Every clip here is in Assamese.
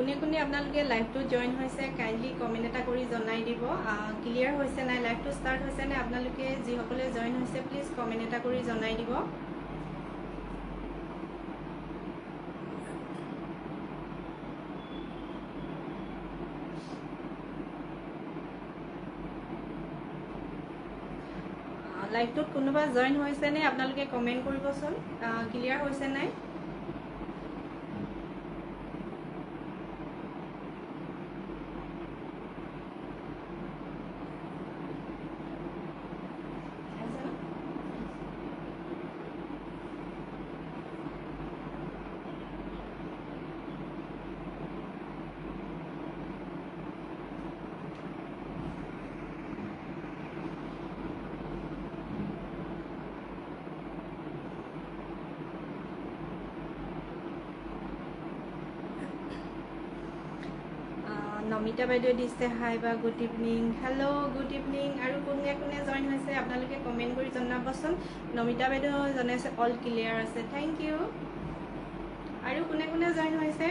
কোনে কোনে আপোনালোকে লাইভটো জয়েন হৈছে কাইন্ডলি কমেন্ট এটা কৰি জনাই দিব ক্লিয়াৰ হৈছে নাই লাইভটো ষ্টাৰ্ট হৈছে নাই আপোনালোকে যিসকলে জয়েন হৈছে প্লিজ কমেন্ট এটা কৰি জনাই দিব লাইভটোত কোনোবা জয়েন হৈছে নে আপোনালোকে কমেন্ট কৰিবচোন ক্লিয়াৰ হৈছে নাই নমিতা বাইদেউ দিছে হাই বা good evening hello' good evening আৰু কোনে কোনে জয়েন হৈছে আপোনালোকে কমেন্ট কৰি জনাবচোন নমিতা বাইদেউ জনাইছে অল ক্লিয়াৰ আছে থেংক ইউ আৰু কোনে কোনে জয়েন হৈছে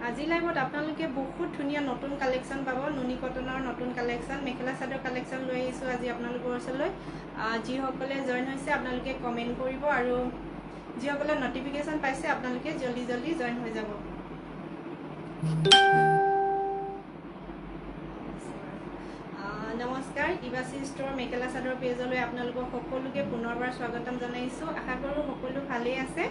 আজি লাইভত আপোনালোকে বহুত ধুনীয়া নতুন কালেকশ্যন পাব নুনি কটনৰ নতুন কালেকশ্যন মেখেলা চাদৰ কালেকশ্যন লৈ আহিছোঁ আজি আপোনালোকৰ ওচৰলৈ যিসকলে জয়েন হৈছে আপোনালোকে কমেন্ট কৰিব আৰু যিসকলে নটিফিকেশ্যন পাইছে আপোনালোকে জলদি জলদি জয়েন হৈ যাব নমস্কাৰ ইবাসী ষ্ট'ৰ মেখেলা চাদৰ পেজলৈ আপোনালোকক সকলোকে পুনৰবাৰ স্বাগতম জনাইছোঁ আশা কৰোঁ সকলো ভালেই আছে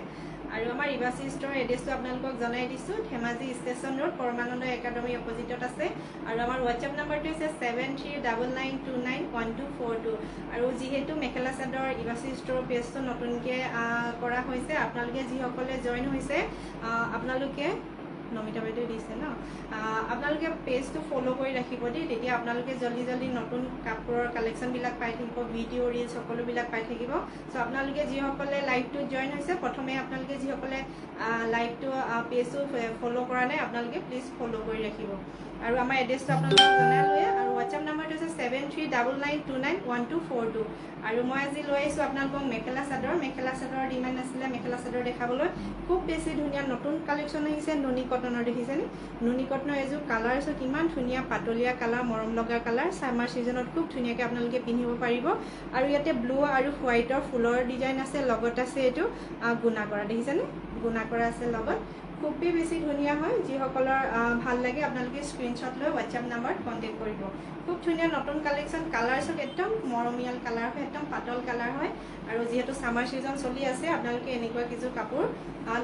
আৰু আমাৰ ইবাসী ষ্ট'ৰ এড্ৰেছটো আপোনালোকক জনাই দিছোঁ ধেমাজি ষ্টেচন ৰোড পৰমানন্দ একাডেমী অপজিটত আছে আৰু আমাৰ হোৱাটছএপ নাম্বাৰটো হৈছে 7399291242 আৰু যিহেতু মেখেলা চাদৰ ইবাসী ষ্ট'ৰ পেজটো নতুনকৈ কৰা হৈছে আপোনালোকে যিসকলে জইন হৈছে আপোনালোকে নমিতা বাইদেউ দিছে ন আপোনালোকে পেজটো ফলো কৰি ৰাখিব দেই তেতিয়া আপোনালোকে জলদি জলদি নতুন কাপোৰৰ কালেকশ্যনবিলাক পাই থাকিব ভিডিঅ' ৰিলছ সকলোবিলাক পাই থাকিব চ' আপোনালোকে যিসকলে লাইভটোত জইন হৈছে প্ৰথমে আপোনালোকে যিসকলে লাইভটো পেজটো ফলো কৰা নাই আপোনালোকে প্লিজ ফলো কৰি ৰাখিব আৰু আমাৰ এড্ৰেছটো আপোনালোকক জনালোৱে আৰু হোৱাটছএপ নাম্বাৰটো হৈছে 7399291242 আৰু মই আজি লৈ আহিছোঁ আপোনালোকক মেখেলা চাদৰ ডিমাণ্ড আছিলে মেখেলা চাদৰ দেখাবলৈ খুব বেছি ধুনীয়া নতুন কালেকশ্যন আহিছে নুনি কটনৰ দেখিছেনে নুনি কটনৰ এযোৰ কালাৰ আছে কিমান ধুনীয়া পাতলীয়া কালাৰ মৰম লগা কালাৰ সামাৰ সিজনত খুব ধুনীয়াকৈ আপোনালোকে পিন্ধিব পাৰিব আৰু ইয়াতে ব্লু আৰু হোৱাইটৰ ফুলৰ ডিজাইন আছে লগত আছে এইটো গুণা কৰা দেখিছেনে গুণা কৰা আছে লগত খুবেই বেছি ধুনীয়া হয় যিসকলৰ ভাল লাগে আপোনালোকে স্ক্ৰীনশ্বট লৈ হোৱাটছএপ নাম্বাৰত কণ্টেক্ট কৰিব খুব ধুনীয়া নতুন কালেকশ্যন কালাৰ চব একদম মৰমীয়াল কালাৰ হয় একদম পাতল কালাৰ হয় আৰু যিহেতু সামাৰ সিজন চলি আছে আপোনালোকে এনেকুৱা কিছু কাপোৰ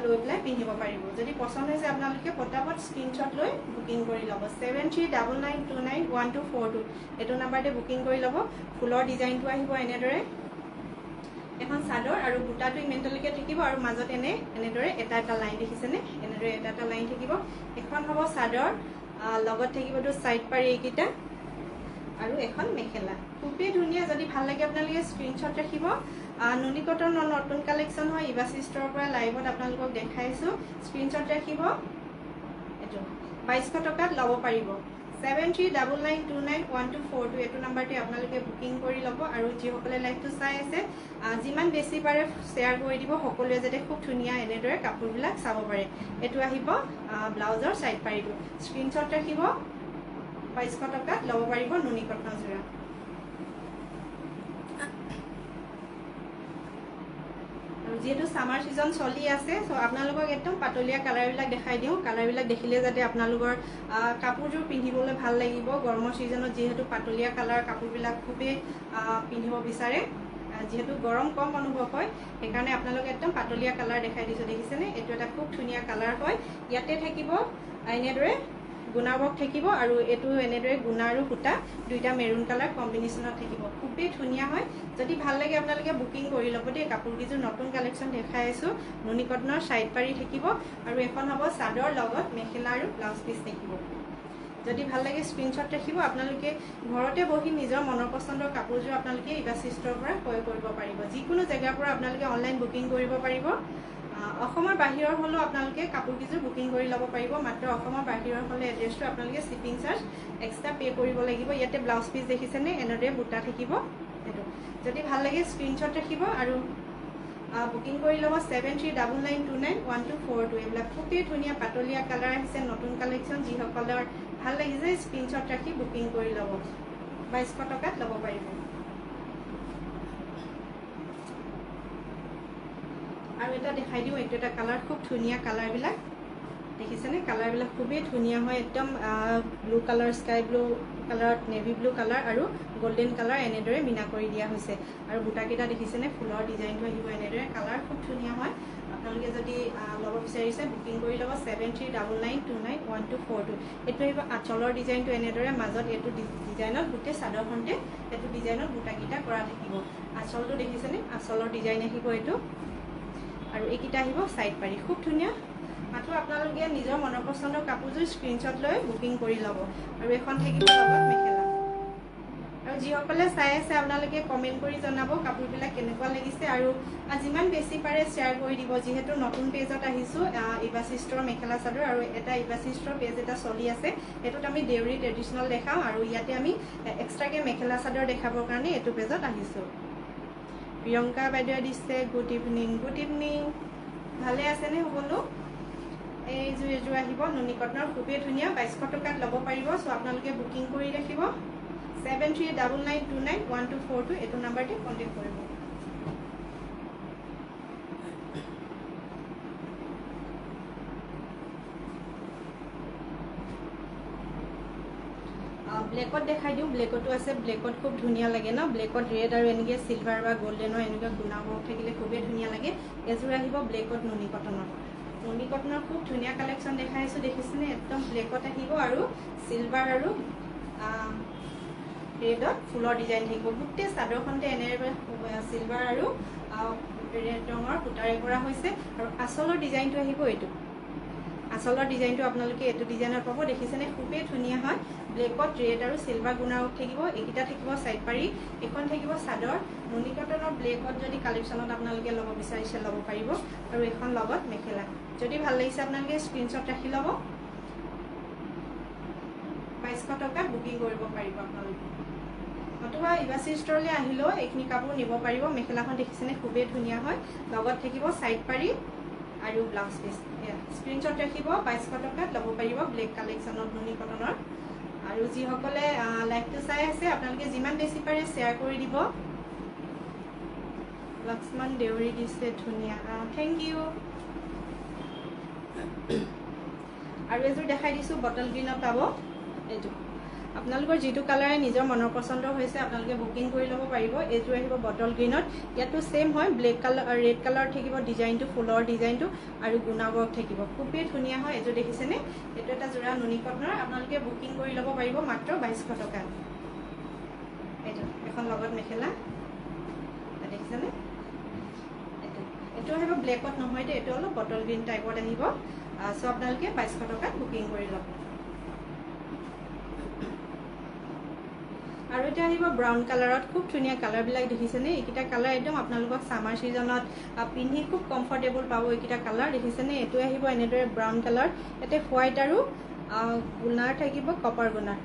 লৈ পেলাই পিন্ধিব পাৰিব যদি পচন্দ হৈছে আপোনালোকে পটাপট স্ক্ৰীনশ্বট লৈ বুকিং কৰি ল'ব 7399291242 এইটো নাম্বাৰতে বুকিং কৰি ল'ব ফুলৰ ডিজাইনটো আহিব এনেদৰে এখন চাদৰ আৰু বুটাটো ইমেণ্টলৈকে থাকিব আৰু মাজত এনেদৰে এটা এটা লাইন দেখিছেনে এনেদৰে এটা এটা লাইন থাকিব এখন হ'ব চাদৰ লগত থাকিবতো সাইড পাৰি এইকেইটা আৰু এখন মেখেলা খুবেই ধুনীয়া যদি ভাল লাগে আপোনালোকে স্ক্ৰীনশ্বট ৰাখিব নুনি কটনৰ নতুন কালেকশ্যন হয় ইবাসী ষ্ট'ৰৰ পৰা লাইভত আপোনালোকক দেখাইছোঁ স্ক্ৰীনশ্বট ৰাখিব এইটো 2200 টকাত ল'ব পাৰিব 7399291242 এইটো নাম্বাৰতে আপোনালোকে বুকিং কৰি ল'ব আৰু যিসকলে লাইভটো চাই আছে যিমান বেছি পাৰে শ্বেয়াৰ কৰি দিব সকলোৱে যাতে খুব ধুনীয়া এনেদৰে কাপোৰবিলাক চাব পাৰে এইটো আহিব ব্লাউজৰ সাইড পাৰিটো স্ক্ৰীনশ্বট ৰাখিব 2200 টকাত ল'ব পাৰিব নুনি কটনৰ যোৰা আৰু যিহেতু সামাৰ সিজন চলি আছে চ' আপোনালোকক একদম পাতলীয়া কালাৰবিলাক দেখাই দিওঁ কালাৰবিলাক দেখিলে যাতে আপোনালোকৰ কাপোৰযোৰ পিন্ধিবলৈ ভাল লাগিব গৰমৰ সিজনত যিহেতু পাতলীয়া কালাৰ কাপোৰবিলাক খুবেই পিন্ধিব বিচাৰে যিহেতু গৰম কম অনুভৱ হয় সেইকাৰণে আপোনালোকে একদম পাতলীয়া কালাৰ দেখাই দিছোঁ দেখিছেনে এইটো এটা খুব ধুনীয়া কালাৰ হয় ইয়াতে থাকিব এনেদৰে গুণা ৱৰ্ক থাকিব আৰু এইটো এনেদৰে গুণা আৰু সূতা দুইটা মেৰুন কালাৰ কম্বিনেশ্যনত থাকিব খুবেই ধুনীয়া হয় যদি ভাল লাগে আপোনালোকে বুকিং কৰি ল'ব দেই কাপোৰকেইযোৰ নতুন কালেকশ্যন দেখাই আছোঁ নুনি কটনৰ সাইড পাৰি থাকিব আৰু এখন হ'ব চাদৰ লগত মেখেলা আৰু ব্লাউজ পিচ থাকিব যদি ভাল লাগে স্ক্ৰীনশ্বট ৰাখিব আপোনালোকে ঘৰতে বহি নিজৰ মনৰ পচন্দৰ কাপোৰযোৰ আপোনালোকে ইবাসী ষ্ট'ৰৰ পৰা ক্ৰয় কৰিব পাৰিব যিকোনো জেগাৰ পৰা আপোনালোকে অনলাইন বুকিং কৰিব পাৰিব অসমৰ বাহিৰৰ হলেও আপোনালোকে কাপোৰকেইযোৰ বুকিং কৰি ল'ব পাৰিব মাত্ৰ অসমৰ বাহিৰৰ হলে এড্ৰেছটো আপোনালোকে শিপিং চাৰ্জ এক্সট্ৰা পে কৰিব লাগিব ইয়াতে ব্লাউজ পিচ দেখিছেনে এনেদৰে বুটা থাকিব এইটো যদি ভাল লাগে স্ক্ৰীনশ্বট ৰাখিব আৰু বুকিং কৰি ল'ব 7399291242 এইবিলাক খুবেই ধুনীয়া পাতলীয়া কালাৰ আহিছে নতুন কালেকশ্যন যিসকলৰ ভাল লাগিছে স্ক্ৰীনশ্বট ৰাখি বুকিং কৰি ল'ব 2200 টকাত ল'ব পাৰিব আৰু এটা দেখাই দিওঁ এইটো এটা কালাৰ খুব ধুনীয়া কালাৰবিলাক দেখিছেনে কালাৰবিলাক খুবেই ধুনীয়া হয় একদম ব্লু কালাৰ স্কাই ব্লু কালাৰত নেভি ব্লু কালাৰ আৰু গোল্ডেন কালাৰ এনেদৰে মিনা কৰি দিয়া হৈছে আৰু বুটাকেইটা দেখিছেনে ফুলৰ ডিজাইনটো আহিব এনেদৰে কালাৰ খুব ধুনীয়া হয় আপোনালোকে যদি ল'ব বিচাৰিছে বুকিং কৰি ল'ব 7399291242 এইটো আহিব আঁচলৰ ডিজাইনটো এনেদৰে মাজত এইটো ডিজাইনত গোটেই চাদৰখনতে এইটো ডিজাইনত বুটাকেইটা কৰা থাকিব আঁচলটো দেখিছেনে আঁচলৰ ডিজাইন আহিব এইটো আৰু এইকেইটা আহিব সাইড পাৰি খুব ধুনীয়া মাত্ৰ আপোনালোকে নিজৰ মনৰ পছন্দৰ কাপোৰযোৰ স্ক্ৰীনশ্বট লৈ বুকিং কৰি ল'ব আৰু এখন থাকিব লগত মেখেলা আৰু যিসকলে চাই আছে আপোনালোকে কমেণ্ট কৰি জনাব কাপোৰবিলাক কেনেকুৱা লাগিছে আৰু যিমান বেছি পাৰে শ্বেয়াৰ কৰি দিব যিহেতু নতুন পেজত আহিছোঁ ইভাচিষ্টৰ মেখেলা চাদৰ আৰু এটা ইভাচিষ্টৰ পেজ এটা চলি আছে এইটোত আমি দেউৰী ট্ৰেডিশ্যনেল দেখাওঁ আৰু ইয়াতে আমি এক্সট্ৰাকৈ মেখেলা চাদৰ দেখাবৰ কাৰণে এইটো পেজত আহিছোঁ প্ৰিয়ংকা বাইদেৱে দিছে গুড ইভিনিং ভালে আছেনে সকলো এইযোৰ আহিব নুনি কটনৰ খুবেই ধুনীয়া 2200 টকাত ল'ব পাৰিব চ' আপোনালোকে বুকিং কৰি ৰাখিব 7399291242 এইটো নাম্বাৰতে কণ্টেক্ট কৰিব ব্লেকত দেখাই দিওঁ ব্লেকতো আছে ব্লেকত খুব ধুনীয়া লাগে ন ব্লেকত ৰেড আৰু এনেকৈ চিলভাৰ বা গল্ডেনৰ এনেকুৱা গুণা ৱৰ্ক থাকিলে খুবেই ধুনীয়া লাগে এযোৰ আহিব ব্লেকত নুনি কটনৰ খুব ধুনীয়া কালেকশ্যন দেখাইছোঁ দেখিছেনে একদম ব্লেকত আহিব আৰু চিলভাৰ আৰু ৰেডত ফুলৰ ডিজাইন থাকিব গোটেই চাদৰখনতে এনেদৰে চিলভাৰ আৰু ৰেড ৰঙৰ সূতাৰে কৰা হৈছে আৰু আঁচলৰ ডিজাইনটো আহিব এইটো আঁচলৰ ডিজাইনটো আপোনালোকে এইটো ডিজাইনত পাব দেখিছেনে খুবেই ধুনীয়া হয় ব্লেকত ৰেড আৰু চিলভাৰ গুণা থাকিব এইকেইটা থাকিব সাইড পাৰি এখন থাকিব চাদৰ নুনি কটনৰ ব্লেকত যদি কালেকশ্যনত আপোনালোকে ল'ব বিচাৰিছে ল'ব পাৰিব আৰু এখন লগত মেখেলা যদি ভাল লাগিছে আপোনালোকে স্ক্ৰীনশ্বট ৰাখি ল'ব 2200 টকাত বুকিং কৰিব পাৰিব আপোনালোকে নতুবা ইভাচি ষ্টৰলৈ আহিলেও এইখিনি কাপোৰ নিব পাৰিব মেখেলাখন দেখিছেনে খুবেই ধুনীয়া হয় লগত থাকিব সাইড পাৰি আৰু ব্লাউজ পিচ স্ক্ৰীনশ্বট ৰাখিব 2200 টকাত ল'ব পাৰিব ব্লেক কালেকশ্যনত নুনি কটনৰ আৰু যিসকলে লাইভটো চাই আছে আপোনালোকে যিমান বেছি পাৰে শ্বেয়াৰ কৰি দিব লক্ষ্মণ দেউৰী দিছে ধুনীয়া থেংক ইউ আৰু এযোৰ দেখাই দিছোঁ বটল গ্ৰীণত পাব এইটো আপোনালোকৰ যিটো কালাৰে নিজৰ মনৰ পছন্দৰ হৈছে আপোনালোকে বুকিং কৰি ল'ব পাৰিব এইযোৰ আহিব বটল গ্ৰীণত ইয়াতো সেম হয় ব্লেক কালাৰ ৰেড কালাৰ থাকিব ডিজাইনটো ফুলৰ ডিজাইনটো আৰু গুণা ৱৰ্ক থাকিব খুবেই ধুনীয়া হয় এইযোৰ দেখিছেনে এইটো এটা যোৰা নুনি কটনৰ আপোনালোকে বুকিং কৰি ল'ব পাৰিব মাত্ৰ 2200 টকাত এইটো এখন লগত মেখেলা দেখিছেনে এইটো আহিব ব্লেকত নহয় এইটো অলপ বটল গ্ৰীণ টাইপত আহিব চ' আপোনালোকে 2200 টকাত বুকিং কৰি ল'ব আৰু এটা আহিব ব্ৰাউন কালাৰত খুব ধুনীয়া কালাৰবিলাক দেখিছেনে এইকেইটা কালাৰ একদম আপোনালোকক সামাৰ ছিজনত পিন্ধি খুব কমফৰ্টেবল পাব এইকেইটা কালাৰ দেখিছেনে এইটো আহিব এনেদৰে ব্ৰাউন কালাৰ ইয়াতে হোৱাইট আৰু গুণাৰ থাকিব কপাৰ গুণাৰ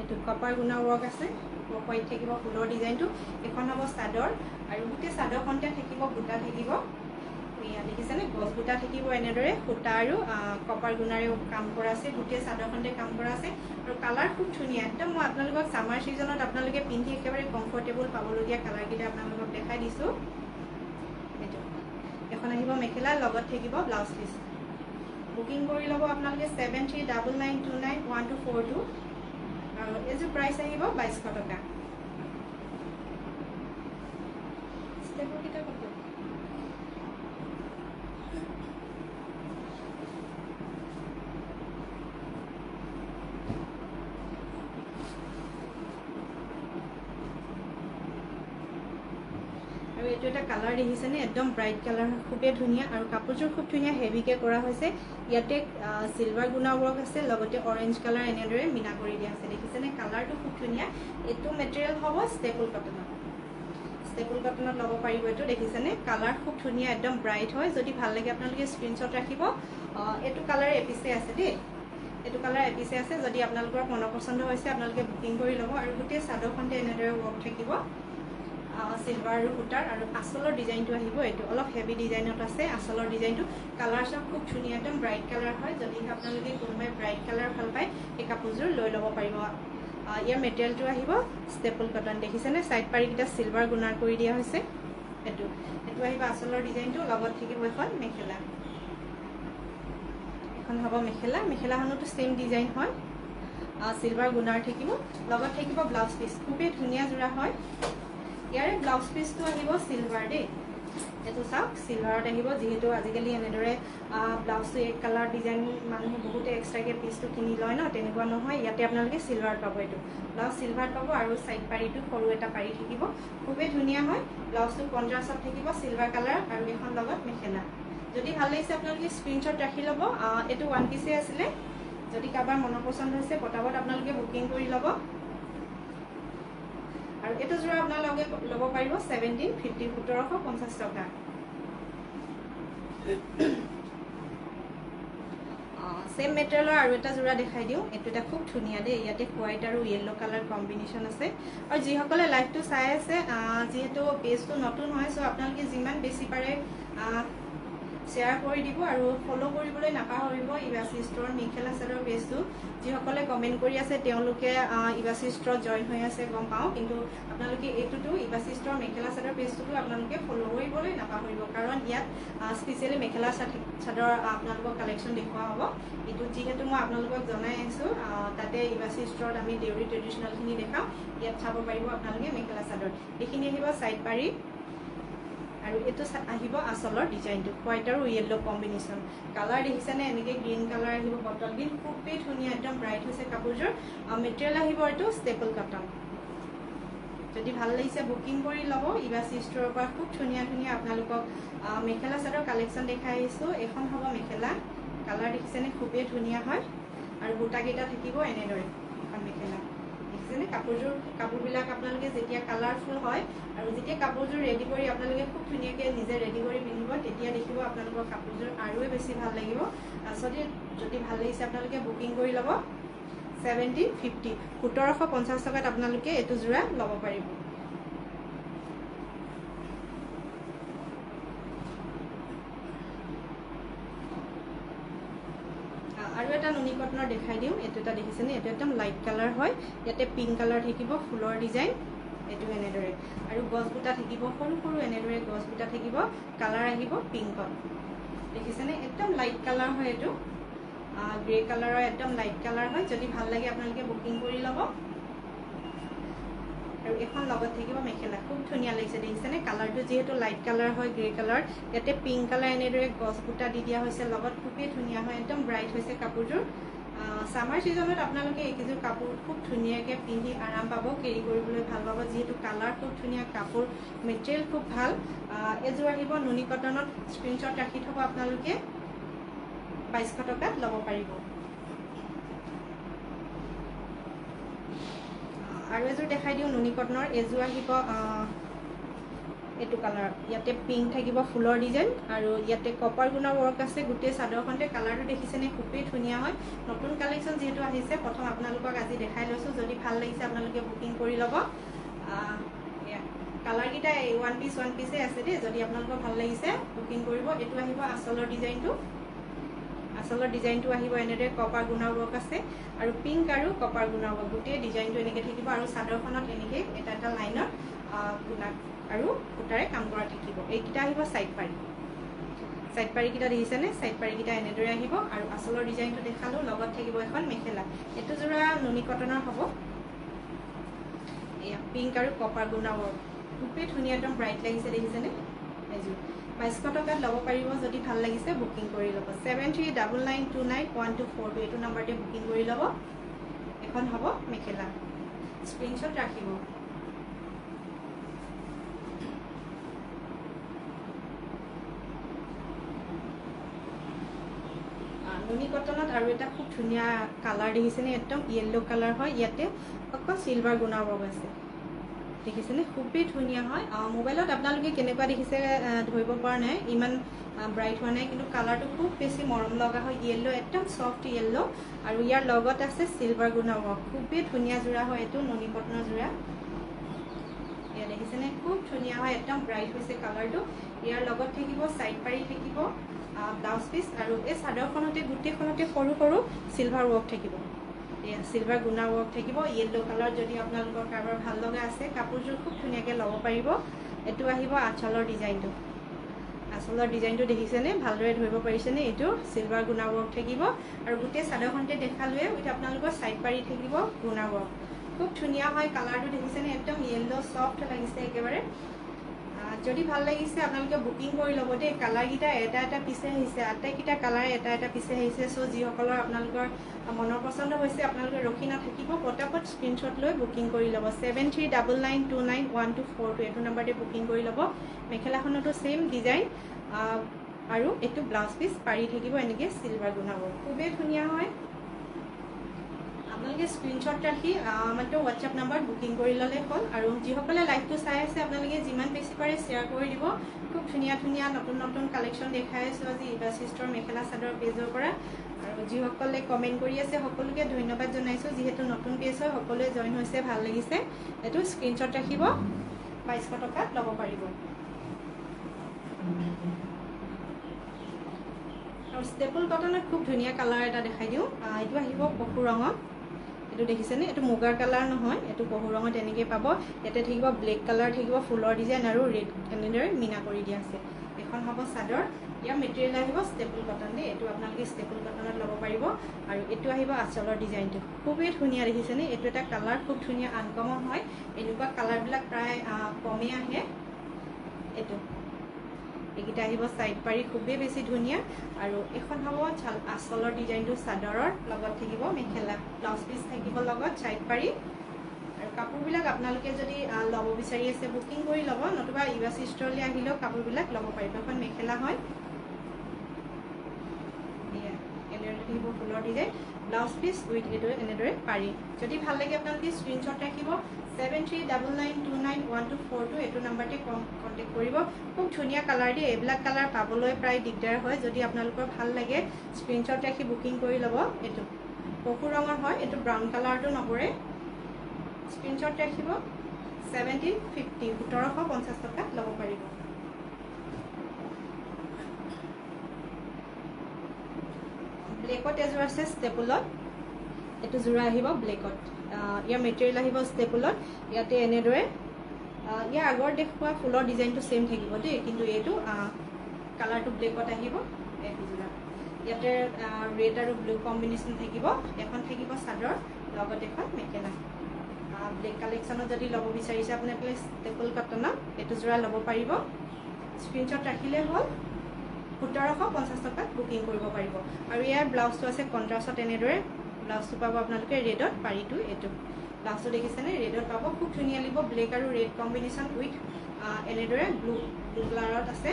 এইটো কপাৰ গুণাৰ ৱৰ্ক আছে হোৱাইট থাকিব ফুলৰ ডিজাইনটো এখন হ'ব চাদৰ আৰু গোটেই চাদৰখনতে থাকিব বুটা থাকিব এয়া দেখিছেনে গছ বুটা থাকিব এনেদৰে সূতা আৰু কপাৰ গুণাৰে কাম কৰা আছে গোটেই চাদৰখনতে কাম কৰা আছে আৰু কালাৰ খুব ধুনীয়া একদম মই আপোনালোকক সামাৰ ছিজনত আপোনালোকে পিন্ধি একেবাৰে কমফৰ্টেবল পাবলগীয়া কালাৰকেইটা আপোনালোকক দেখাই দিছোঁ এইটো এখন আহিব মেখেলা লগত থাকিব ব্লাউজ পিচ বুকিং কৰি ল'ব আপোনালোকে 7399291242 আৰু এইযোৰ প্ৰাইচ আহিব 2200 টকা আৰু এইটো এটা কালাৰ দেখিছেনে একদম ব্ৰাইট কালাৰ খুবেই ধুনীয়া আৰু কাপোৰযোৰ খুব ধুনীয়া হেভিকৈ কৰা হৈছে ইয়াতে চিলভাৰ গুণা ৱৰ্ক আছে লগতে অৰেঞ্জ কালাৰ এনেদৰে মিনা কৰি দিয়া আছে দেখিছেনে কালাৰটো খুব ধুনীয়া এইটো মেটেৰিয়েল হ'ব ষ্টেপুল কটনত ল'ব পাৰিব এইটো দেখিছেনে কালাৰ খুব ধুনীয়া একদম ব্ৰাইট হয় যদি ভাল লাগে আপোনালোকে স্ক্ৰীনশ্বট ৰাখিব এইটো কালাৰ এপিছে আছে দেই এইটো কালাৰ এপিছে আছে যদি আপোনালোকৰ মনৰ পছন্দ হৈছে আপোনালোকে বুকিং কৰি ল'ব আৰু গোটেই চাদৰখনতে এনেদৰে ৱৰ্ক থাকিব সিলভাৰ আৰু সূতাৰ আৰু আঁচলৰ ডিজাইনটো আহিব এইটো অলপ হেভি ডিজাইনত আছে আঁচলৰ ডিজাইনটো কালাৰ সব খুব ধুনীয়া একদম ব্ৰাইট কালাৰ হয় যদি আপোনালোকে কোনোবাই ব্ৰাইট কালাৰ ভাল পায় এই কাপোৰযোৰ লৈ ল'ব পাৰিব ইয়াৰ মেটেৰিয়েলটো আহিব ষ্টেপল কটন দেখিছেনে সাইড পাৰিকেইটা সিলভাৰ গুণাৰ কৰি দিয়া হৈছে এইটো আহিব আঁচলৰ ডিজাইনটো লগত থাকিব এখন মেখেলা এখন হ'ব মেখেলাখনতো সেম ডিজাইন হয় সিলভাৰ গুণাৰ থাকিব লগত থাকিব ব্লাউজ পিস খুবেই ধুনীয়া জোৰা হয় ইয়াৰে ব্লাউজ পিসটো আহিব সিলভাৰ দেই এটো চাওক সিলভাৰত আহিব যেহেতু আজিকালি এনেদৰে ব্লাউজটো এক কালাৰ ডিজাইন মানুহে বহুতে এক্সট্ৰাকে পিসটো কিনি লয় ন তেনেকুৱা নহয় ইয়াতে আপোনালোকে সিলভাৰ পাব এইটো ব্লাউজ সিলভাৰ পাব আৰু সাইড পাৰিটো সৰু এটা পাৰি থাকিব খুবেই ধুনীয়া হয় ব্লাউজটো কন্ট্ৰাষ্টত থাকিব সিলভাৰ কালাৰ আৰু এখন লগত মেখেলা যদি ভাল লাগিছে আপোনালোকে স্ক্ৰিনশ্বট ৰাখি ল'ব এটো ওৱান পিসে আছিলে যদি কাৰোবাৰ মনৰ পছন্দ হৈছে পটাপট আপোনালোকে বুকিং কৰি ল'ব আৰু এটো জোৰা আপোনালোকে ল'ব পাৰিব 1750 টকা সেম মেটেৰিয়েলৰ আৰু এটা জোৰা দেখাই দিওঁ এটো এটা খুব ধুনীয়া দেই ইয়াতে হোৱাইট আৰু ইয়েলো কালাৰ কম্বিনেশ্যন আছে আৰু যিসকলে লাইভটো চাই আছে যেহেতু পেজটো নতুন হয় সো আপোনালোকে যিমান বেছি পাৰে শ্বেয়াৰ কৰি দিব আৰু ফলো কৰিবলৈ নাপাহৰিব ইবাসি ষ্ট'ৰ মেখেলা চাদৰ পেজটো যিসকলে কমেণ্ট কৰি আছে তেওঁলোকে ইবাসি ষ্ট'ৰত জইন হৈ আছে গম পাওঁ কিন্তু আপোনালোকে এইটোতো ইবাসি ষ্ট'ৰ মেখেলা চাদৰ পেজটোতো আপোনালোকে ফলো কৰিবলৈ নাপাহৰিব কাৰণ ইয়াত স্পেচিয়েলি মেখেলা চাদৰ আপোনালোকক কালেকশ্যন দেখুওৱা হ'ব এইটো যিহেতু মই আপোনালোকক জনাই আছোঁ তাতে ইবাসি ষ্ট'ৰত আমি দেউৰী ট্ৰেডিশ্যনেলখিনি দেখাওঁ ইয়াত চাব পাৰিব আপোনালোকে মেখেলা চাদৰ এইখিনি আহিব সাইড পাৰি আৰু এটো আহিব আঁচলৰ ডিজাইনটো হোৱাইট আৰু ইয়েলো কম্বিনেশ্যন কালাৰ দেখিছেনে এনেকে গ্ৰীণ কালাৰ আহিব বটল গ্ৰীণ খুবেই ধুনীয়া একদম ব্ৰাইট হৈছে কাপোৰযোৰ মেটেৰিয়েল আহিব এইটো ষ্টেপল কটন যদি ভাল লাগিছে বুকিং কৰি ল'ব ইবাসি ষ্ট'ৰৰ পৰা খুব ধুনীয়া আপোনালোকক মেখেলা চাদৰ কালেকশ্যন দেখাই আহিছোঁ এখন হ'ব মেখেলা কালাৰ দেখিছেনে খুবেই ধুনীয়া হয় আৰু বুটাকেইটা থাকিব এনেদৰে এখন মেখেলা দেখিছেনে কাপোৰবিলাক আপোনালোকে যেতিয়া কালাৰফুল হয় আৰু যেতিয়া কাপোৰযোৰ ৰেডি কৰি আপোনালোকে খুব ধুনীয়াকৈ নিজে ৰেডি কৰি পিন্ধিব তেতিয়া দেখিব আপোনালোকৰ কাপোৰযোৰ আৰুৱে বেছি ভাল লাগিব যদি ভাল লাগিছে আপোনালোকে বুকিং কৰি ল'ব 1750 টকাত আপোনালোকে এইটো জোৰা ল'ব পাৰিব আৰু এটা নুনি কটনৰ দেখাই দিওঁ এইটো এটা দেখিছেনে এইটো একদম লাইট কালাৰ হয় ইয়াতে পিংক কালাৰ থাকিব ফুলৰ ডিজাইন এইটো এনেদৰে আৰু গছবুটা থাকিব সৰু এনেদৰে গছবুটা থাকিব কালাৰ আহিব পিংকত দেখিছেনে একদম লাইট কালাৰ হয় এইটো গ্ৰে কালাৰৰ একদম লাইট কালাৰ হয় যদি ভাল লাগে আপোনালোকে বুকিং কৰি ল'ব আৰু এখন লগত থাকিব মেখেলা খুব ধুনীয়া লাগিছে দেখিছেনে কালাৰটো যিহেতু লাইট কালাৰ হয় গ্ৰে কালাৰ ইয়াতে পিংক কালাৰ এনেদৰে গছবুটা দি দিয়া হৈছে লগত খুবেই ধুনীয়া হয় একদম ব্ৰাইট হৈছে কাপোৰযোৰ সামাৰ সিজনত আপোনালোকে এইকেইযোৰ কাপোৰ খুব ধুনীয়াকৈ পিন্ধি আৰাম পাব কেৰি কৰিবলৈ ভাল পাব যিহেতু কালাৰ খুব ধুনীয়া কাপোৰ মেটেৰিয়েল খুব ভাল এযোৰ আহিব নুনি কটনত স্ক্ৰীনশ্বট ৰাখি থ'ব আপোনালোকে 2200 টকাত ল'ব পাৰিব আৰু এযোৰ দেখাই দিওঁ নুনি কটনৰ এযোৰ আহিব এইটো কালাৰ ইয়াতে পিংক থাকিব ফুলৰ ডিজাইন আৰু ইয়াতে কপাৰ গুণৰ ৱৰ্ক আছে গোটেই চাদৰখনতে কালাৰটো দেখিছেনে খুবেই ধুনীয়া হয় নতুন কালেকশ্যন যিহেতু আহিছে প্ৰথম আপোনালোকক আজি দেখাই লৈছোঁ যদি ভাল লাগিছে আপোনালোকে বুকিং কৰি ল'ব কালাৰকেইটা ওৱান পিছে আছে দেই যদি আপোনালোকৰ ভাল লাগিছে বুকিং কৰিব এইটো আহিব আঁচলৰ ডিজাইনটো আহিব এনেদৰে কপাৰ গুণৰ ৱৰ্ক আছে আৰু পিংক আৰু কপাৰ গুণৰ ৱৰ্ক গোটেই ডিজাইনটো এনেকৈ থাকিব আৰু চাদৰখনত এনেকৈ এটা লাইনত গুণা আৰু সূতাৰে কাম কৰা থাকিব এইকেইটা আহিব সাইড পাৰিকেইটা দেখিছেনে সাইড পাৰিকেইটা এনেদৰে আহিব আৰু আঁচলৰ ডিজাইনটো দেখালোঁ লগত থাকিব এখন মেখেলা এইটো জোৰা নুনি কটনৰ হ'ব এয়া পিংক আৰু কপাৰ গুণৰ ৱৰ্ক খুবেই ধুনীয়া একদম ব্ৰাইট লাগিছে দেখিছেনে এযোৰ 2200 টকাত ল'ব পাৰিব যদি ভাল লাগিছে বুকিং কৰি ল'ব 7399291242 এইটো নম্বৰতে বুকিং কৰি ল'ব এখন হ'ব মেখেলা স্ক্ৰীনশ্বট ৰাখিব নুনি কটনত আৰু এটা খুব ধুনীয়া কালাৰ দেখিছেনে একদম ইয়েলো কালাৰ হয় ইয়াতে অকল সিলভাৰ গুণৰ ৱৰ্ক আছে দেখিছেনে খুবেই ধুনীয়া হয় মোবাইলত আপোনালোকে কেনেকুৱা দেখিছে ধৰিব পৰা নাই ইমান ব্ৰাইট হোৱা নাই কিন্তু কালাৰটো খুব বেছি মৰম লগা হয় ইয়েলো একদম সফ্ট ইয়েলো আৰু ইয়াৰ লগত আছে সিলভাৰ গুণৰ ৱৰ্ক খুবেই ধুনীয়া জোৰা হয় এইটো নুনি কটনৰ জোৰা ইয়াত দেখিছেনে খুব ধুনীয়া হয় একদম ব্ৰাইট হৈছে কালাৰটো ইয়াৰ লগত থাকিব সাইড পাৰি থাকিব ব্লাউজ পিস আৰু এই চাদৰখনতে গুটেখনতে সৰু সৰু সিলভাৰ ৱৰ্ক থাকিব এয়া সিলভাৰ গুনা ৱৰ্ক থাকিব ইয়েলো কালাৰ যদি আপোনালোকৰ কাৰোবাৰ ভাল লগা আছে কাপোৰযোৰ খুব ধুনীয়াকৈ ল'ব পাৰিব এটো আহিব আঁচলৰ ডিজাইনটো আঁচলৰ ডিজাইনটো দেখিছেনে ভালদৰে ধৰিব পাৰিছেনে এইটো সিলভাৰ গুনা ৱৰ্ক থাকিব আৰু গুটে চাদৰখনতে দেখালোৱে উইথ আপোনালোকৰ সাইড পাৰি থাকিব গুনা ৱৰ্ক খুব ধুনীয়া হয় কালাৰটো দেখিছেনে একদম ইয়েলো সফট লাগিছে একেবাৰে যদি ভাল লাগিছে আপোনালোকে বুকিং কৰি ল'ব দেই কালাৰকেইটা এটা এটা পিছে আহিছে আটাইকেইটা কালাৰ এটা এটা পিছে আহিছে চ' যিসকলৰ আপোনালোকৰ মনৰ পচন্দ হৈছে আপোনালোকে ৰখি নাথাকিব পটাপট স্ক্ৰীনশ্বট লৈ বুকিং কৰি ল'ব 7399291242 এইটো নম্বৰতে বুকিং কৰি ল'ব মেখেলাখনতো সেম ডিজাইন আৰু এইটো ব্লাউজ পিস পাৰি থাকিব এনেকৈ সিলভাৰ গুণাব খুবেই ধুনীয়া হয় আপোনালোকে স্ক্ৰীনশ্বট ৰাখি আমাৰটো হোৱাটছআপ নাম্বাৰত বুকিং কৰি ল'লে হ'ল আৰু যিসকলে লাইভটো চাই আছে আপোনালোকে যিমান বেছি পাৰে শ্বেয়াৰ কৰি দিব খুব ধুনীয়া ধুনীয়া নতুন নতুন কালেকশ্যন দেখাই আছোঁ আজি ইভাচিষ্টৰ মেখেলা চাদৰ পেজৰ পৰা আৰু যিসকলে কমেণ্ট কৰি আছে সকলোকে ধন্যবাদ জনাইছোঁ যিহেতু নতুন পেজ হয় সকলোৱে জইন হৈছে ভাল লাগিছে এইটো স্ক্ৰীনশ্বট ৰাখিব 2200 টকাত ল'ব পাৰিব আৰু ষ্টেপল কটনত খুব ধুনীয়া কালাৰ এটা দেখাই দিওঁ এইটো আহিব পহু ৰঙত এইটো দেখিছেনে এইটো মুগাৰ কালাৰ নহয় এইটো পহু ৰঙত এনেকৈ পাব ইয়াতে থাকিব ব্লেক কালাৰ থাকিব ফুলৰ ডিজাইন আৰু ৰেড এনেদৰে মিনা কৰি দিয়া আছে এখন হ'ব চাদৰ ইয়াৰ মেটেৰিয়েল আহিব ষ্টেপল কটন দেই এইটো আপোনালোকে ষ্টেপল কটনত ল'ব পাৰিব আৰু এইটো আহিব আঁচলৰ ডিজাইনটো খুবেই ধুনীয়া দেখিছেনে এইটো এটা কালাৰ খুব ধুনীয়া আনকমন হয় এনেকুৱা কালাৰবিলাক প্ৰায় কমেই আহে এইটো এইকেইটা আহিব সাইড পাৰি খুবেই বেছি ধুনীয়া আৰু এখন হ'ব আঁচলৰ ডিজাইনটো চাদৰৰ লগত থাকিব মেখেলা ব্লাউজ পিস থাকিব লগত সাইড পাৰি আৰু কাপোৰবিলাক আপোনালোকে যদি ল'ব বিচাৰি আছে বুকিং কৰি ল'ব নতুবা ইভাচিষ্টৰলৈ আহিলেও কাপোৰবিলাক ল'ব পাৰিব এখন মেখেলা হয় এনেদৰে থাকিব ফুলৰ ডিজাইন ব্লাউজ পিস উইথ এইটো এনেদৰে পাৰি যদি ভাল লাগে আপোনালোকে স্ক্ৰীনশ্বট ৰাখিব 7399291242 এইটো নম্বৰতে কণ্টেক্ট কৰিব খুব ধুনীয়া কালাৰ দিয়ে এইবিলাক কালাৰ পাবলৈ প্ৰায় দিগদাৰ হয় যদি আপোনালোকৰ ভাল লাগে স্ক্ৰীনশ্বট ৰাখি বুকিং কৰি ল'ব এইটো পহু ৰঙৰ হয় এইটো ব্ৰাউন কালাৰটো নপৰে স্ক্ৰীনশ্বট ৰাখিব 1750 টকাত ল'ব পাৰিব ব্লেকত এযোৰ আছে ষ্টেপলত এইটো যোৰা আহিব ব্লেকত ইয়াৰ মেটেৰিয়েল আহিব ষ্টেপলত ইয়াতে এনেদৰে ইয়াৰ আগৰ দেখুৱা ফুলৰ ডিজাইনটো সেম থাকিব দেই কিন্তু এইটো কালাৰটো ব্লেকত আহিব এইটো যোৰা ইয়াতে ৰেড আৰু ব্লু কম্বিনেশ্যন থাকিব এখন থাকিব চাদৰ লগত এখন মেখেলা ব্লেক কালেকশ্যনত যদি ল'ব বিচাৰিছে আপোনালোকে ষ্টেপল কটনত এইটো যোৰা ল'ব পাৰিব স্ক্ৰীনশ্বট ৰাখিলে হ'ল 1750 টকাত বুকিং কৰিব পাৰিব আৰু ইয়াৰ ব্লাউজটো আছে কণ্ট্ৰাষ্টত এনেদৰে ব্লাউজটো পাব আপোনালোকে ৰেডত পাৰিটো এইটো ব্লাউজটো দেখিছেনে ৰেডত পাব খুব ধুনীয়া লাগিব ব্লেক আৰু ৰেড কম্বিনেশ্যন উইথ এনেদৰে ব্লু কালাৰত আছে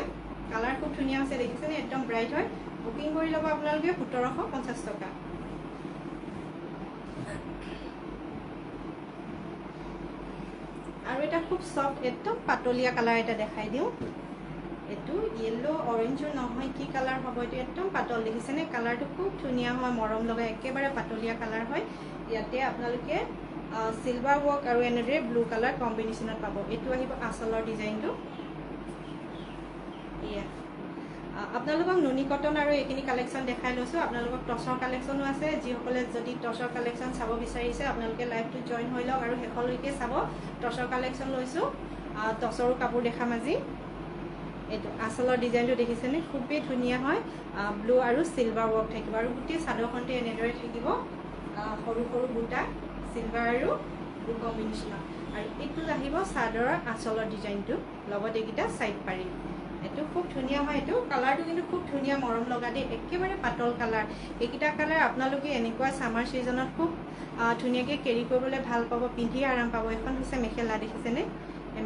কালাৰ খুব ধুনীয়া আছে দেখিছেনে একদম ব্ৰাইট হয় বুকিং কৰি ল'ব আপোনালোকে 1750 টকা আৰু এটা খুব সফট একদম পাতলীয়া কালাৰ এটা দেখাই দিওঁ এইটো ইয়েলো অৰেঞ্জো নহয় কি কালাৰ হ'ব এইটো একদম পাতল দেখিছেনে কালাৰটো খুব ধুনীয়া হয় মৰম লগা একেবাৰে পাতলীয়া কালাৰ হয় ইয়াতে আপোনালোকে সিলভাৰ ৱৰ্ক আৰু এনেদৰে ব্লু কালাৰ কম্বিনেশ্যনত পাব এইটো আহিব আঁচলৰ ডিজাইনটো ইয়া আপোনালোকক নুনি কটন আৰু এইখিনি কালেকশ্যন দেখাই লৈছোঁ আপোনালোকক টচৰ কালেকশ্যনো আছে যিসকলে যদি টচৰ কালেকশ্যন চাব বিচাৰিছে আপোনালোকে লাইভটো জইন হৈ লওক আৰু শেষলৈকে চাব টচৰ কালেকশ্যন লৈছোঁ টচৰো কাপোৰ দেখাম আজি এইটো আঁচলৰ ডিজাইনটো দেখিছেনে খুবেই ধুনীয়া হয় ব্লু আৰু সিলভাৰ ৱৰ্ক থাকিব আৰু গোটেই চাদৰখনতে এনেদৰে থাকিব সৰু সৰু বুটা সিলভাৰ আৰু ব্লু কম্বিনেশ্যনত আৰু এইটো আহিব চাদৰৰ আঁচলৰ ডিজাইনটো লগত এইকেইটা সাইড পাৰি এইটো খুব ধুনীয়া হয় এইটো কালাৰটো কিন্তু খুব ধুনীয়া মৰম লগা দেই একেবাৰে পাতল কালাৰ এইকেইটা কালাৰ আপোনালোকে এনেকুৱা সামাৰ ছিজনত খুব ধুনীয়াকৈ কেৰি কৰিবলৈ ভাল পাব পিন্ধি আৰাম পাব এখন হৈছে মেখেলা দেখিছেনে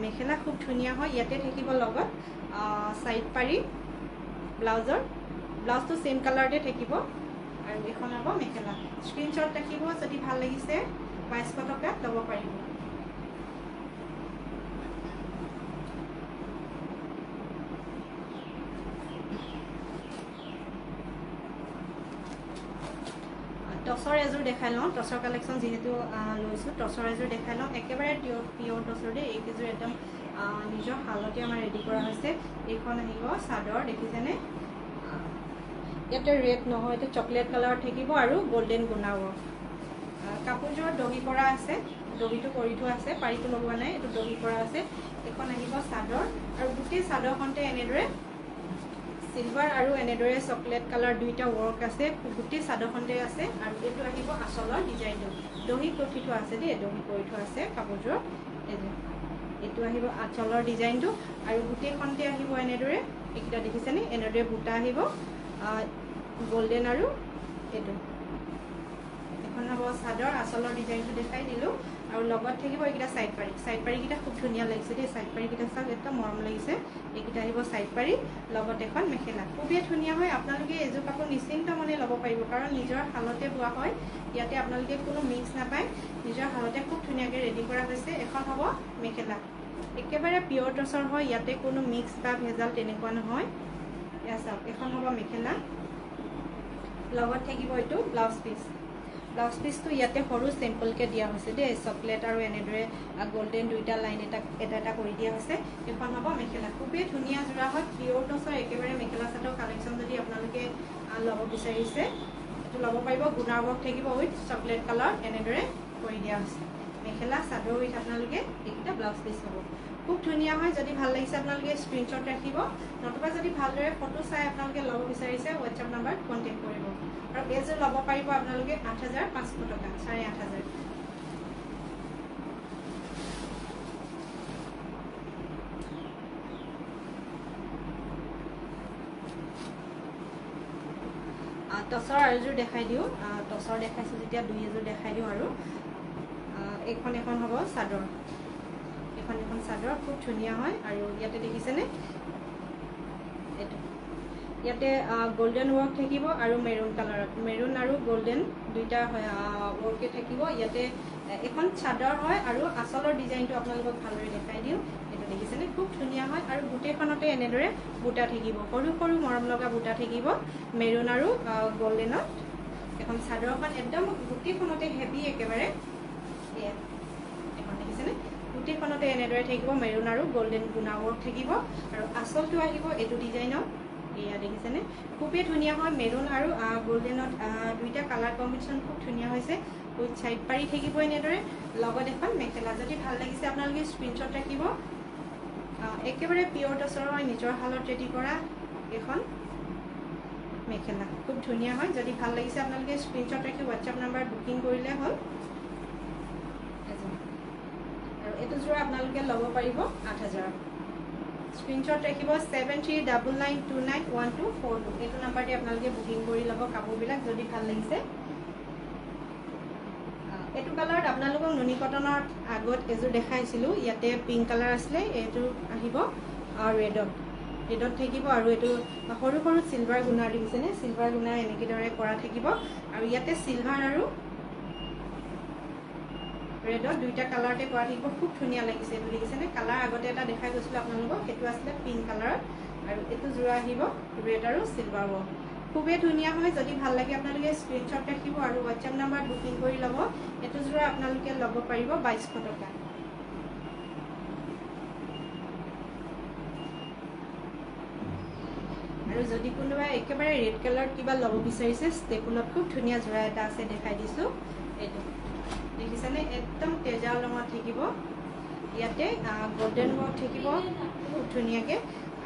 মেখেলা খুব ধুনীয়া হয় ইয়াতে থাকিব লগত সাইড পাৰি ব্লাউজটো সেম কালাৰতে থাকিব আৰু এখন হ'ব মেখেলা স্ক্ৰীনশ্বট ৰাখিব যদি ভাল লাগিছে 2200 টকাত ল'ব পাৰিব টচৰ এযোৰ দেখাই লওঁ টচৰ কালেকশ্যন যিহেতু লৈছোঁ টচৰ এযোৰ দেখাই লওঁ একেবাৰে পিয়ৰ টচৰ দেই এইকেইযোৰ একদম নিজৰ শালতে আমাৰ ৰেডি কৰা হৈছে। এইখন আহিব চাদৰ, দেখিছেনে? ইয়াতে ৰেড নহয়, এইটো চকলেট কালাৰত থাকিব আৰু গল্ডেন গুণা ৱৰ্ক। কাপোৰযোৰত দহি কৰা আছে, দহিটো কৰি থোৱা আছে, পাৰিটো লগোৱা নাই, এইটো দহি কৰা আছে। এইখন আহিব চাদৰ আৰু গোটেই চাদৰখনতে এনেদৰে চিলভাৰ আৰু এনেদৰে চকলেট কালাৰ দুইটা ৱৰ্ক আছে, গোটেই চাদৰখনতে আছে। আৰু এইটো আহিব আঁচলৰ ডিজাইনটো, দহি কঠি থোৱা আছে দেই, দহি কৰি থোৱা আছে কাপোৰযোৰত। এইটো আহিব আঁচলৰ ডিজাইনটো আৰু গোটেইখনতে আহিব এনেদৰে, এইকেইটা দেখিছেনে? এনেদৰে বুটা আহিব গল্ডেন আৰু এইটো। এখন হ'ব চাদৰ, আঁচলৰ ডিজাইনটো দেখাই দিলোঁ। আৰু লগত থাকিব এইকেইটা চাইড পাৰি, চাইড পাৰিকেইটা খুব ধুনীয়া লাগিছে দেই, চাইড পাৰিকেইটা চাওক, একদম মৰম লাগিছে। এইকেইটা আহিব চাইড পাৰি, লগত এখন মেখেলা, খুবেই ধুনীয়া হয়। আপোনালোকে এইযোৰ কাপোৰ নিশ্চিন্ত মনে ল'ব পাৰিব, কাৰণ নিজৰ শালতে বোৱা হয়, ইয়াতে আপোনালোকে কোনো মিক্স নাপায়, নিজৰ শালতে খুব ধুনীয়াকৈ ৰেডি কৰা হৈছে। এখন হ'ব মেখেলা, একেবাৰে পিয়ৰ টচৰ হয়, ইয়াতে কোনো মিক্স বা ভেজাল তেনেকুৱা নহয়। এয়া চাওক, এখন হ'ব মেখেলা, লগত থাকিব এইটো ব্লাউজ পিচ। ব্লাউজ পিচটো ইয়াতে সৰু চিম্পলকৈ দিয়া হৈছে দেই, চকলেট আৰু এনেদৰে গল্ডেন দুইটা লাইন এটা এটা কৰি দিয়া হৈছে। এইখন হ'ব মেখেলা, খুবেই ধুনীয়া যোৰা হয়, পিয়ৰ টচৰ একেবাৰে মেখেলা চাদৰ কালেকশ্যন যদি আপোনালোকে ল'ব বিচাৰিছে, এইটো ল'ব পাৰিব। গুণা ৱৰ্ক থাকিব উইথ চকলেট কালাৰ, এনেদৰে কৰি দিয়া হৈছে। মেখেলা চাদৰ উইথ আপোনালোকে এইকেইটা ব্লাউজ পিচ হ'ব, খুব ধুনীয়া হয়। যদি ভাল লাগিছে আপোনালোকে স্ক্ৰীনশ্বট ৰাখিব, নতুবা যদি ভালদৰে ফটো চাই আপোনালোকে ল'ব বিচাৰিছে হোৱাটছএপ নাম্বাৰত কণ্টেক্ট কৰিব। আৰু এইযোৰ ল'ব পাৰিব আপোনালোকে 8,500 টকা, 8,500। টচৰ আৰু এযোৰ দেখাই দিওঁ, টচৰ দেখাইছোঁ যেতিয়া দুই এযোৰ দেখাই দিওঁ। আৰু এইখন এখন হ'ব চাদৰ, এখন চাদৰ খুব ধুনীয়া হয়। আৰু ইয়াতে দেখিছেনে? এইটো ইয়াতে গোল্ডেন ৱৰ্ক থাকিব আৰু মেৰুন কালাৰত, মেৰুন আৰু গোল্ডেন দুইটা ৱৰ্কে থাকিব। ইয়াতে এখন চাদৰ হয় আৰু আঁচলৰ ডিজাইনটো আপোনালোকক ভালদৰে দেখাই দিওঁ। এইটো দেখিছেনে? খুব ধুনীয়া হয়। আৰু গোটেইখনতে এনেদৰে বুটা থাকিব, সৰু সৰু মৰম লগা বুটা থাকিব, মেৰুন আৰু গোল্ডেনত। এখন চাদৰখন একদম গোটেইখনতে হেভি একেবাৰে, এয়া এখন দেখিছেনে? গোটেইখনতে এনেদৰে থাকিব, মেৰুন আৰু গোল্ডেন গুণা ৱৰ্ক থাকিব। আৰু আঁচলটো আহিব এইটো ডিজাইনত, এয়া দেখিছেনে? খুবেই ধুনীয়া হয়, মেৰুন আৰু গোল্ডেনত দুইটা কালাৰ কম্বিনেশ্যন খুব ধুনীয়া হৈছে। উইথ চাইড পাৰি থাকিব এনেদৰে, লগত এখন মেখেলা। যদি ভাল লাগিছে আপোনালোকে স্ক্ৰীনশ্বট ৰাখিব। একেবাৰে পিয়ৰ টচৰ হয়, নিজৰ শালত ৰেডি কৰা এখন মেখেলা, খুব ধুনীয়া হয়। যদি ভাল লাগিছে আপোনালোকে স্ক্ৰীনশ্বট ৰাখি হোৱাটছএপ নাম্বাৰত বুকিং কৰিলে হ'ল। আৰু এইটো যোৰা আপোনালোকে ল'ব পাৰিব 8,000। স্ক্ৰীনশ্বট ৰাখিব 7399291242, এইটো নাম্বাৰতে আপোনালোকে বুকিং কৰি ল'ব কাপোৰবিলাক যদি ভাল লাগিছে। এইটো কালাৰত আপোনালোকক নুনি কটনৰ আগত এযোৰ দেখাইছিলোঁ, ইয়াতে পিংক কালাৰ আছিলে, এইটো আহিব ৰেডত থাকিব। আৰু এইটো সৰু সৰু চিলভাৰ গুণাৰ দেখিছেনে? চিলভাৰ গুণা এনেকৈ দৰে কৰা থাকিব। আৰু ইয়াতে চিলভাৰ আৰু ৰেডত দুইটা কালাৰতে কৰা থাকিব, খুব ধুনীয়া লাগিছে। এইটো দেখিছেনে? কালাৰ আগতে এটা দেখাই গৈছিলোঁ আপোনালোকক, সেইটো আছিলে পিংক কালাৰত। আৰু এইটো যোৰা আহিব ৰেড আৰু চিলভাৰ ৱৰ্ক, খুবেই ধুনীয়া হয়। যদি ভাল লাগে আপোনালোকে স্ক্ৰীনশ্বট ৰাখিব আৰু হোৱাটছএপ নাম্বাৰত বুকিং কৰি ল'ব। এইটো যোৰা আপোনালোকে ল'ব পাৰিব 2,200 টকা। আৰু যদি কোনোবাই একেবাৰে ৰেড কালাৰত কিবা ল'ব বিচাৰিছে, ষ্টেপুলত খুব ধুনীয়া যোৰা এটা আছে, দেখাই দিছোঁ। এইটো দেখিছেনে? একদম তেজা ৰঙত থাকিব, ইয়াতে গোল্ডেন ৱৰ্ক থাকিব খুব ধুনীয়াকৈ।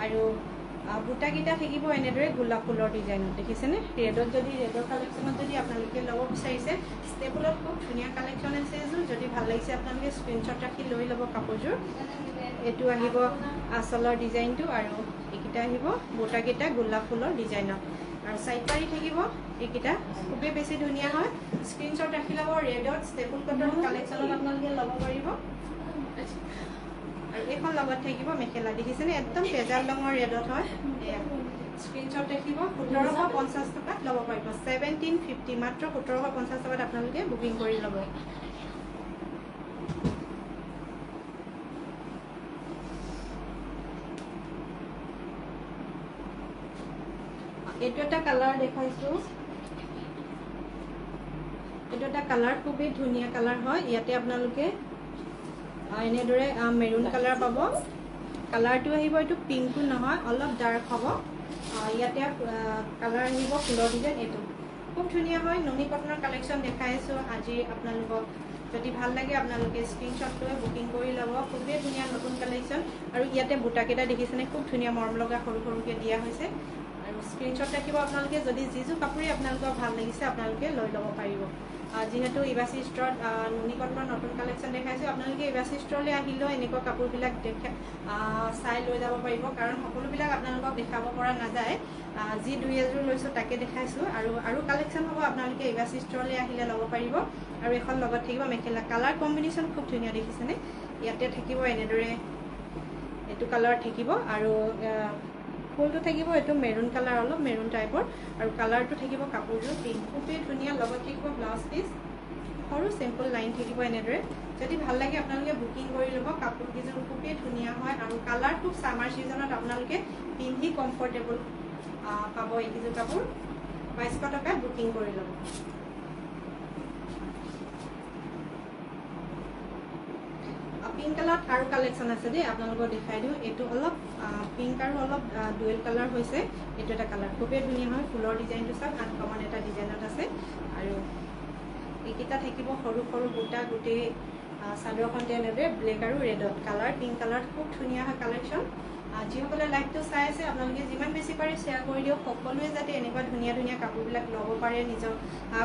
আৰু বুটাকেইটা থাকিব এনেদৰে গোলাপ ফুলৰ ডিজাইনত, দেখিছেনে? ৰেডৰ কালেকশ্যনত যদি আপোনালোকে ল'ব বিচাৰিছে, ষ্টেপুলত খুব ধুনীয়া কালেকশ্যন আছে এযোৰ। যদি ভাল লাগিছে আপোনালোকে স্ক্ৰীনশ্বট ৰাখি লৈ ল'ব কাপোৰযোৰ। এইটো আহিব আঁচলৰ ডিজাইনটো, আৰু এইকেইটা আহিব বুটাকেইটা গোলাপ ফুলৰ ডিজাইনত। আৰু চাইড পাৰি থাকিব এইকেইটা, খুবেই বেছি ধুনীয়া হয়। স্ক্ৰীনশ্বট ৰাখি ল'ব। ৰেডত ষ্টেপুল কটন কালেকশ্যনত আপোনালোকে ল'ব পাৰিব। আৰু এইখন লগত থাকিব মেখেলা, দেখিছেনে? একদম তেজাল ৰঙৰ ৰেডত হয়। এয়া স্ক্ৰীনশ্বট ৰাখিব, 1750 টকাত ল'ব পাৰিব। 1750, মাত্ৰ 1750 টকাত আপোনালোকে বুকিং কৰি ল'ব। এইটো এটা কালাৰ দেখাইছোঁ, এইটো এটা কালাৰ, খুবেই ধুনীয়া কালাৰ হয়। ইয়াতে আপোনালোকে এনেদৰে মেৰুন কালাৰ পাব, কালাৰটো আহিব এইটো পিংকটো নহয়, অলপ ডাৰ্ক হ'ব। ইয়াতে কালাৰ আহিব ফুলৰ ডিজাইন এইটো খুব ধুনীয়া হয়। নুনি কটনৰ কালেকশ্যন দেখাই আছোঁ আজি আপোনালোকক। যদি ভাল লাগে আপোনালোকে স্ক্ৰীনশ্বট লৈ বুকিং কৰি ল'ব। খুবেই ধুনীয়া নতুন কালেকশ্যন। আৰু ইয়াতে বুটাকেইটা দেখিছেনে, খুব ধুনীয়া মৰম লগা সৰু সৰুকৈ দিয়া হৈছে। আৰু স্ক্ৰীনশ্বট ৰাখিব আপোনালোকে। যদি যিযোৰ কাপোৰেই আপোনালোকৰ ভাল লাগিছে আপোনালোকে লৈ ল'ব পাৰিব। যিহেতু ইবাচি ষ্ট'ৰত নুনি কটনৰ নতুন কালেকশ্যন দেখাইছোঁ, আপোনালোকে ইবাচি ষ্ট'ৰলৈ আহিলেও এনেকুৱা কাপোৰবিলাক চাই লৈ যাব পাৰিব। কাৰণ সকলোবিলাক আপোনালোকক দেখাব পৰা নাযায়। যি দুই এযোৰ লৈছোঁ তাকে দেখাইছোঁ। আৰু কালেকশ্যন হ'ব, আপোনালোকে ইবাচি ষ্ট'ৰলৈ আহিলে ল'ব পাৰিব। আৰু এখন লগত থাকিব মেখেলা। কালাৰ কম্বিনেশ্যন খুব ধুনীয়া দেখিছেনে। ইয়াতে থাকিব এনেদৰে এইটো কালাৰ থাকিব। আৰু ফুলটো থাকিব এইটো মেৰুণ কালাৰ, অলপ মেৰুণ টাইপৰ। আৰু কালাৰটো থাকিব কাপোৰযোৰ পিংক, খুবেই ধুনীয়া। লগত থাকিব ব্লাউজ পিচ, সৰু চিম্পল লাইন থাকিব এনেদৰে। যদি ভাল লাগে আপোনালোকে বুকিং কৰি ল'ব। কাপোৰকেইযোৰ খুবেই ধুনীয়া হয়। আৰু কালাৰ খুব ছামাৰ ছিজনত আপোনালোকে পিন্ধি কমফৰ্টেবল পাব। এইকেইযোৰ কাপোৰ 2200 টকাত বুকিং কৰি ল'ব। পিংক কালাৰত আৰু কালেকশ্যন আছে দেই, আপোনালোকক দেখাই দিওঁ। এইটো অলপ পিংক আৰু অলপ ডুৱেল কালাৰ হৈছে। এইটো এটা কালাৰ খুবেই ধুনীয়া হয়। ফুলৰ ডিজাইনটো চাওক, আনকমন এটা ডিজাইনত আছে। আৰু এইকেইটা থাকিব সৰু সৰু বুটা, গোটেই চাদৰখনতে এনেদৰে ব্লেক আৰু ৰেডত কালাৰ। পিংক কালাৰ খুব ধুনীয়া হয় কালেকশ্যন। যিসকলে লাইভটো চাই আছে আপোনালোকে যিমান বেছি পাৰে শ্বেয়াৰ কৰি দিয়ক। সকলোৱে যাতে এনেকুৱা ধুনীয়া ধুনীয়া কাপোৰবিলাক ল'ব পাৰে, নিজৰ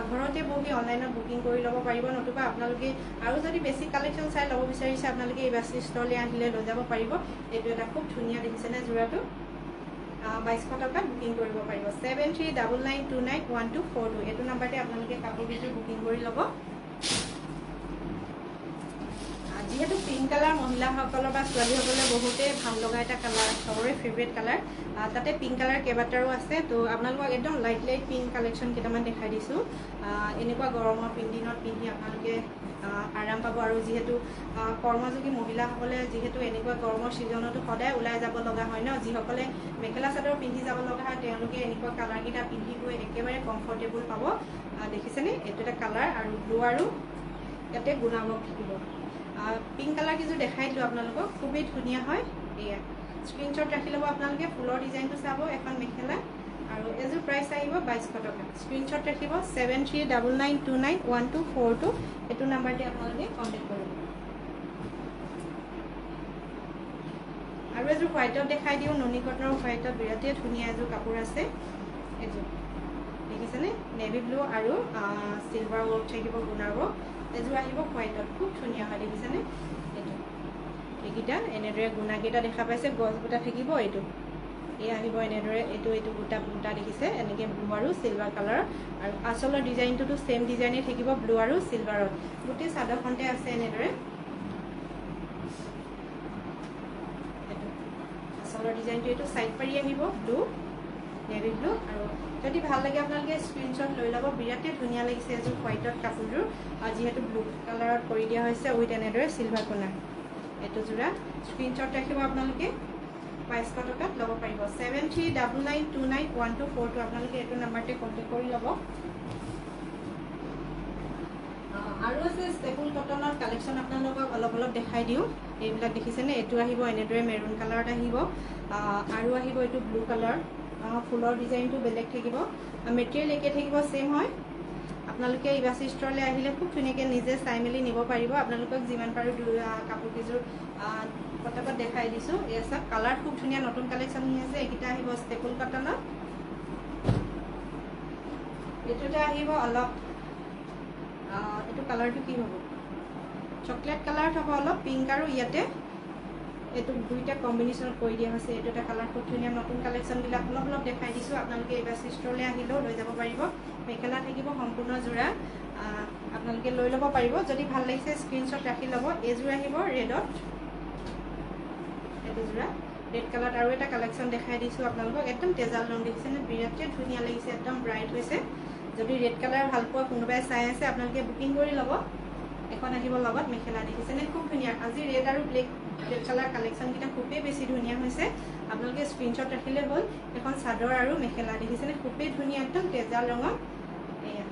ঘৰতে বহি অনলাইনত বুকিং কৰি ল'ব পাৰিব। নতুবা আপোনালোকে আৰু যদি বেছি কালেকশ্যন চাই ল'ব বিচাৰিছে আপোনালোকে ইবাচি ষ্ট'ৰলৈ আহিলে লৈ যাব পাৰিব। এইটো এটা খুব ধুনীয়া দেখিছেনে যোৰাটো। 2200 টকাত বুকিং কৰিব পাৰিব। 7399291242 এইটো নাম্বাৰতে আপোনালোকে কাপোৰকেইযোৰ বুকিং কৰি ল'ব। যিহেতু পিংক কালাৰ মহিলাসকলৰ বা ছোৱালীসকলে বহুতেই ভাল লগা এটা কালাৰ, চবৰে ফেভৰেট কালাৰ। তাতে পিংক কালাৰ কেইবাটাৰো আছে। তো আপোনালোকক একদম লাইট লাইট পিংক কালেকশ্যন কেইটামান দেখাই দিছোঁ। এনেকুৱা গৰমৰ দিনত পিন্ধি আপোনালোকে আৰাম পাব। আৰু যিহেতু কৰ্মযোগী মহিলাসকলে যিহেতু এনেকুৱা গৰমৰ ছিজনতো সদায় ওলাই যাব লগা হয় ন, যিসকলে মেখেলা চাদৰ পিন্ধি যাব লগা হয় তেওঁলোকে এনেকুৱা কালাৰকেইটা পিন্ধি গৈ একেবাৰে কমফৰ্টেবল পাব। দেখিছেনে, এইটো এটা কালাৰ। আৰু ব্লু আৰু ইয়াতে গুণাবক থাকিব। পিংক কালাৰ কেইযোৰ দেখাই দিলোঁ আপোনালোকক, খুবেই ধুনীয়া হয়। এয়া স্ক্ৰীনশ্বট ৰাখি ল'ব আপোনালোকে। ফুলৰ ডিজাইনটো চাব, এখন মেখেলা। আৰু এযোৰ প্ৰাইচ আহিব 2200 টকা। স্ক্ৰীনশ্বট ৰাখিব 7399291242 এইটো নাম্বাৰতে আপোনালোকে কণ্টেক্ট কৰিব। আৰু এযোৰ হোৱাইটত দেখাই দিওঁ। নুনি কটনৰ হোৱাইটত বিৰাটেই ধুনীয়া এযোৰ কাপোৰ আছে। এযোৰ দেখিছেনে, নেভি ব্লু আৰু চিলভাৰ ৱৰ্ক থাকিব, গুণাৰ ৱৰ্ক। এযোৰ আহিব হোৱাইটত, খুব ধুনীয়া হয় দেখিছেনে। এইটো এইকেইটা এনেদৰে গুণাকেইটা দেখা পাইছে, গছ বুটা থাকিব। এইটো এই আহিব এনেদৰে, এইটো বুটা বুটা দেখিছে, এনেকৈ ব্লু আৰু চিলভাৰ কালাৰ। আৰু আঁচলৰ ডিজাইনটোতো ছেম ডিজাইনেই থাকিব, ব্লু আৰু চিলভাৰত। গোটেই চাদৰখনতে আছে এনেদৰে। এইটো আঁচলৰ ডিজাইনটো, এইটো ছাইড পাৰি আহিব ব্লু, নেভি ব্লু। আৰু যদি ভাল লাগে আপোনালোকে স্ক্ৰীনশ্বট লৈ ল'ব। বিৰাটেই ধুনীয়া লাগিছে এযোৰ হোৱাইটত কাপোৰযোৰ। যিহেতু ব্লু কালাৰত কৰি দিয়া হৈছে উইথ এনেদৰে চিলভাৰ কণা। এইটো যোৰা স্ক্ৰীনশ্বট ৰাখিব আপোনালোকে। 2200 টকাত ল'ব পাৰিব। 7399291242 আপোনালোকে এইটো নাম্বাৰতে কণ্টেক্ট কৰি ল'ব। আৰু আছে ষ্টেপুল কটনৰ কালেকশ্যন, আপোনালোকক অলপ অলপ দেখাই দিওঁ। এইবিলাক দেখিছেনে, এইটো আহিব এনেদৰে মেৰুণ কালাৰত আহিব। আৰু আহিব এইটো ব্লু কালাৰ। ফুলৰ ডিজাইনটো বেলেগ থাকিব। মেটেৰিয়েল একে থাকিব, ছেম হয়। আপোনালোকে ইবাচি ষ্ট'ৰলৈ আহিলে খুব ধুনীয়াকৈ নিজে চাই মেলি নিব পাৰিব। আপোনালোকক যিমান পাৰোঁ কাপোৰকেইযোৰ পটাপট দেখাই দিছোঁ। এয়া চাওক, কালাৰ খুব ধুনীয়া নতুন কালেকশ্যন আহি আছে। এইকেইটা আহিব ষ্টেপুল কটনত। এইটোতে আহিব অলপ, এইটো কালাৰটো কি হ'ব, চকলেট কালাৰত হ'ব অলপ, পিংক আৰু ইয়াতে এইটো দুইটা কম্বিনেশ্যনত কৰি দিয়া হৈছে। এইটো এটা কালাৰ খুব ধুনীয়া। নতুন কালেকশ্যনবিলাক অলপ অলপ দেখাই দিছোঁ। আপোনালোকে ইবাচি ষ্ট'ৰলৈ আহিলেও লৈ যাব পাৰিব। মেখেলা থাকিব সম্পূৰ্ণ যোৰা, আপোনালোকে লৈ ল'ব পাৰিব। যদি ভাল লাগিছে স্ক্ৰীনশ্বট ৰাখি ল'ব। এইযোৰ আহিব ৰেডত, এইটো যোৰা ৰেড কালাৰত। আৰু এটা কালেকশ্যন দেখাই দিছোঁ আপোনালোকক, একদম তেজাল ৰং দেখিছেনে, বিৰাটেই ধুনীয়া লাগিছে, একদম ব্ৰাইট হৈছে। যদি ৰেড কালাৰ ভাল পোৱা কোনোবাই চাই আছে আপোনালোকে বুকিং কৰি ল'ব। এখন আহিব লগত মেখেলা, দেখিছেনে খুব ধুনীয়া। আজি ৰেড আৰু ৰেড কালাৰ কালেকশ্যনকেইটা খুবেই বেছি ধুনীয়া হৈছে। আপোনালোকে স্ক্ৰীনশ্বট ৰাখিলে হ'ল। এখন চাদৰ আৰু মেখেলা দেখিছেনে, খুবেই ধুনীয়া, একদম তেজাল ৰঙত। এয়া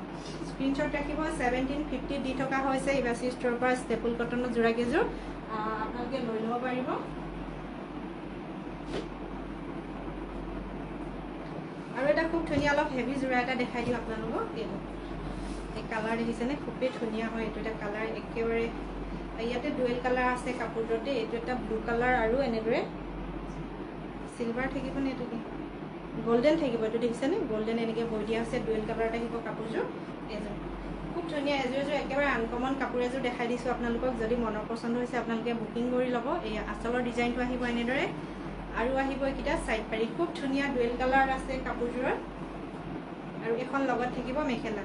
স্ক্ৰীনশ্বট ৰাখিব। 1750 দি থকা হৈছে ইবাচি ষ্ট'ৰৰ পৰা ষ্টেপুল কটনৰ যোৰাকেইযোৰ। আপোনালোকে লৈ ল'ব পাৰিব। খুব ধুনীয়া অলপ হেভি যোৰা এটা দেখাই দিওঁ আপোনালোকক এইটো এই কালাৰ দেখিছেনে খুবেই ধুনীয়া হয় এইটো এটা কালাৰ একেবাৰে ইয়াতে ডুৱেল কালাৰ আছে কাপোৰটোতে এইটো এটা ব্লু কালাৰ আৰু এনেদৰে সিলভাৰ থাকিব নে এইটো গোল্ডেন থাকিব এইটো দেখিছেনে গোল্ডেন এনেকৈ বৈ দিয়া আছে ডুৱেল কালাৰ থাকিব কাপোৰযোৰ এযোৰ খুব ধুনীয়া এযোৰ একেবাৰে আনকমন কাপোৰ এযোৰ দেখাই দিছোঁ আপোনালোকক যদি মনৰ পচন্দ হৈছে আপোনালোকে বুকিং কৰি ল'ব এই আঁচলৰ ডিজাইনটো আহিব এনেদৰে আৰু আহিব এইকেইটা চাইড পাৰি খুব ধুনীয়া ডুৱেল কালাৰ আছে কাপোৰযোৰত আৰু এখন লগত থাকিব মেখেলা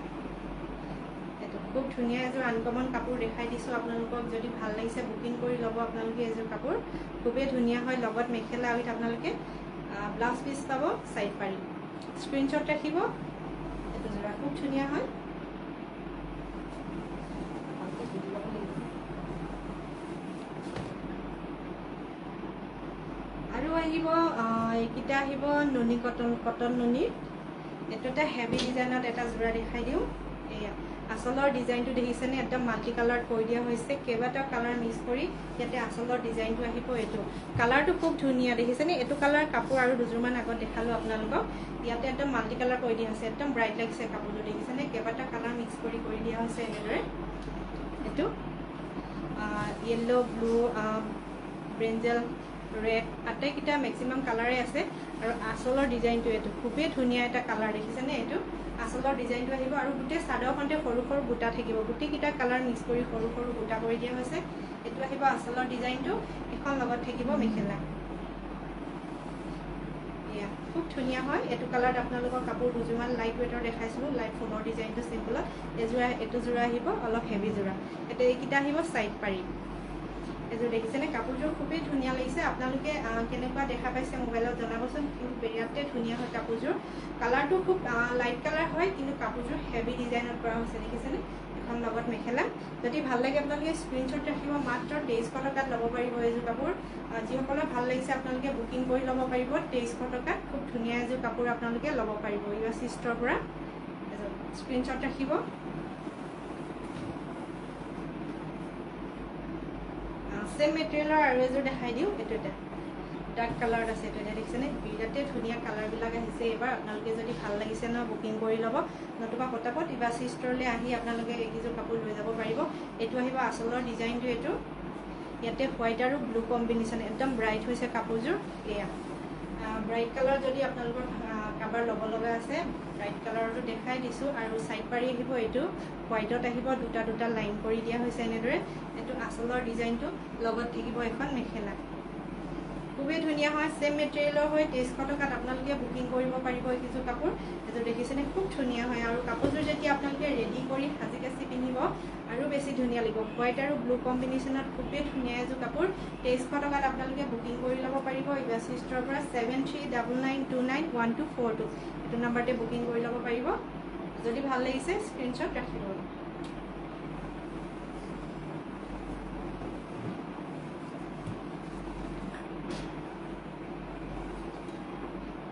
এইটো খুব ধুনীয়া এযোৰ আনকমন কাপোৰ দেখাই দিছোঁ আপোনালোকক যদি ভাল লাগিছে বুকিং কৰি ল'ব আপোনালোকে এযোৰ কাপোৰ খুবেই ধুনীয়া হয় লগত মেখেলা উইথ আপোনালোকে ব্লাউজ পিচ পাব চাইড পাৰি স্ক্ৰীনশ্বট ৰাখিব এইটো যোৰা খুব ধুনীয়া হয় আৰু আহিব এইকেইটা আহিব নুনি কটন নুনি এইটো এটা হেভি ডিজাইনত এটা যোৰা দেখাই দিওঁ এয়া আঁচলৰ ডিজাইনটো দেখিছেনে একদম মাল্টি কালাৰ কৰি দিয়া হৈছে কেইবাটাও কালাৰ মিক্স কৰি ইয়াতে আঁচলৰ ডিজাইনটো আহিব এইটো কালাৰটো খুব ধুনীয়া দেখিছেনে এইটো কালাৰ কাপোৰ আৰু দুযোৰমান আগত দেখালোঁ আপোনালোকক ইয়াতে একদম মাল্টি কালাৰ কৰি দিয়া হৈছে একদম ব্ৰাইট লাগিছে কাপোৰটো দেখিছেনে কেইবাটাও কালাৰ মিক্স কৰি দিয়া হৈছে এনেদৰে এইটো য়েল্ল' ব্লু ব্ৰেঞ্জেল ৰেড আটাইকেইটা মেক্সিমাম কালাৰে আছে আৰু আঁচলৰ ডিজাইনটো এইটো খুবেই ধুনীয়া এটা কালাৰ দেখিছেনে এইটো আঁচলৰ ডিজাইনটো আহিব আৰু গোটেই চাদৰখনতে সৰু সৰু বুটা থাকিব গোটেইকেইটা কালাৰ মিক্স কৰি সৰু সৰু বুটা কৰি দিয়া হৈছে এইটো আহিব আঁচলৰ ডিজাইনটো এখন লগত থাকিব মেখেলা এয়া খুব ধুনীয়া হয় এইটো কালাৰত আপোনালোকৰ কাপোৰ দুযোৰমান লাইট ৱেটৰ দেখাইছিলোঁ লাইট ফুলৰ ডিজাইনটো চিম্পলত এইটো যোৰা আহিব অলপ হেভি যোৰা এতিয়া এইকেইটা আহিব চাইড পাৰি এযোৰ দেখিছেনে কাপোৰযোৰ খুবেই ধুনীয়া লাগিছে আপোনালোকে কেনেকুৱা দেখা পাইছে মোবাইলত জনাবচোন বিৰাটেই ধুনীয়া হয় কাপোৰযোৰ কালাৰটো খুব লাইট কালাৰ হয় কিন্তু কাপোৰযোৰ হেভি ডিজাইনত কৰা হৈছে দেখিছেনে এখন লগত মেখেলা যদি ভাল লাগে আপোনালোকে স্ক্ৰীনশ্বট ৰাখিব মাত্ৰ 2300 টকাত ল'ব পাৰিব এইযোৰ কাপোৰ যিসকলৰ ভাল লাগিছে আপোনালোকে বুকিং কৰি ল'ব পাৰিব 2300 টকাত খুব ধুনীয়া এযোৰ কাপোৰ আপোনালোকে ল'ব পাৰিব ইউএছ ষ্ট'ৰৰ পৰা স্ক্ৰীনশ্বট ৰাখিব सेम मेटेरियलर और एजोर देखाई दिও এটো এটা ডাৰ্ক কালাৰ আছে এটা দেখিছেনে বিৰাটে ধুনিয়া কালাৰ বিলাক আহিছে এবাৰ আপোনালোকে যদি ভাল লাগিছে ন বুকিং কৰি ল'ব নতুবা ফটাফট ইবাসি ষ্টৰলে আহি আপোনালোকে এইকিজোৰ কাপোৰ লৈ যাব পাৰিব এটো আহিব আসলৰ ডিজাইনটো এটো ইয়াতে হোৱাইট আৰু ব্লু কম্বিনেশন একদম ব্ৰাইট হৈছে কাপোৰযোৰ এয়া ব্ৰাইট কালাৰ যদি আপোনালোকৰ কাভাৰ ল'ব লগা আছে ব্ৰাইট কালাৰটো দেখাই দিছো আৰু সাইড পাৰি আহিব এটো হোৱাইটত আহিব দুটা দুটা লাইন কৰি দিয়া হৈছে এনেদৰে এটো আসলৰ ডিজাইনটো লগত থাকিব এখন মেখেলা খুবেই ধুনীয়া হয় সেম মেটেৰিয়েলৰ হয় 2300 টকাত আপোনালোকে বুকিং কৰিব পাৰিব এইকিজোৰ কাপোৰ এটো দেখিছেনে খুব ধুনীয়া হয় আৰু কাপোৰযোৰ যেতিয়া আপোনালোকে ৰেডি কৰি সাজি কাচি পিন্ধিব আৰু বেছি ধুনীয়া লাগিব হোৱাইট আৰু ব্লু কম্বিনেশনত খুবেই ধুনীয়া এযোৰ কাপোৰ 2300 টকাত আপোনালোকে বুকিং কৰি ল'ব পাৰিব ইবাসি ষ্টৰৰ পৰা 7399291242 এটো নম্বৰতে বুকিং কৰি ল'ব পাৰিব যদি ভাল লাগিছে স্ক্ৰীনশ্বট ৰাখিব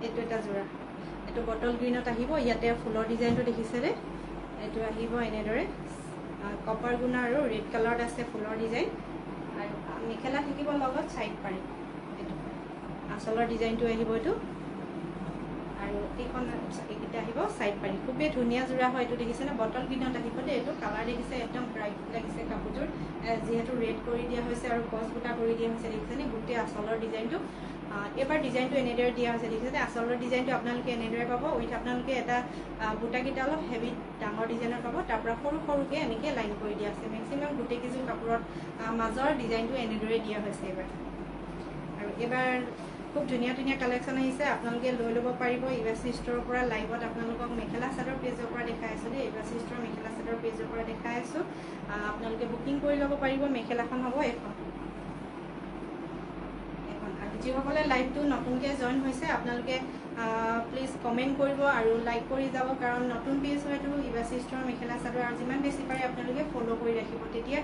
এটো এটা জোৰা এটো বটল গ্ৰীনত আহিব ইয়াতে ফুলৰ ডিজাইনটো দেখিছেনে এটো আহিব এনেদৰে কপাৰ গুণা আৰু ৰেড কালাৰত আছে ফুলৰ ডিজাইন আৰু মেখেলা থাকিব লগত সাইড পাৰি এটো আসলৰ ডিজাইনটো আহিব এটো আৰু এইখন এইকিটা আহিব সাইড পাৰি খুবেই ধুনীয়া জোৰা হয় এটো দেখিছেনে বটল গ্ৰীনত আহিব দে এটো কালাৰ দেখিছে একদম ব্ৰাইট লাগিছে কাপোৰযোৰ যেহেতু ৰেড কৰি দিয়া হৈছে আৰু গছ বুটা কৰি দিয়া হৈছে দেখিছেনে গোটেই আসলৰ ডিজাইনটো এবাৰ ডিজাইনটো এনেদৰে দিয়া হৈছে দেখিছেনে আসলৰ ডিজাইনটো আপোনালোকে এনেদৰে পাব উইথ আপোনালোকে এটা বুটাকিটা অলপ হেভি ডাঙৰ ডিজাইনৰ পাব তাৰ পৰা সৰু সৰুকে এনেকৈ লাইন কৰি দিয়া আছে মেক্সিমাম গোটেই কিছু কাপোৰত মাজৰ ডিজাইনটো এনেদৰে দিয়া হৈছে এবাৰ আৰু এবাৰ খুব ধুনীয়া ধুনীয়া কালেকশ্যন আহিছে আপোনালোকে লৈ ল'ব পাৰিব ইবাসি ষ্টৰৰ পৰা লাইভত আপোনালোকক মেখেলা চাদৰ পেজৰ পৰা দেখাই আছো দেই ইবাসি ষ্টৰৰ মেখেলা চাদৰ পেজৰ পৰা দেখাই আছো আপোনালোকে বুকিং কৰি ল'ব পাৰিব মেখেলাখন হ'ব এখন যিসকলে লাইভটো নতুনকৈ জইন হৈছে আপোনালোকে প্লিজ কমেণ্ট কৰিব আৰু লাইক কৰি যাব কাৰণ নতুন পেজ হয়তো ইবাসি ষ্টৰৰ মেখেলা চাদৰ আৰু যিমান বেছি পাৰে আপোনালোকে ফ'ল' কৰি ৰাখিব তেতিয়া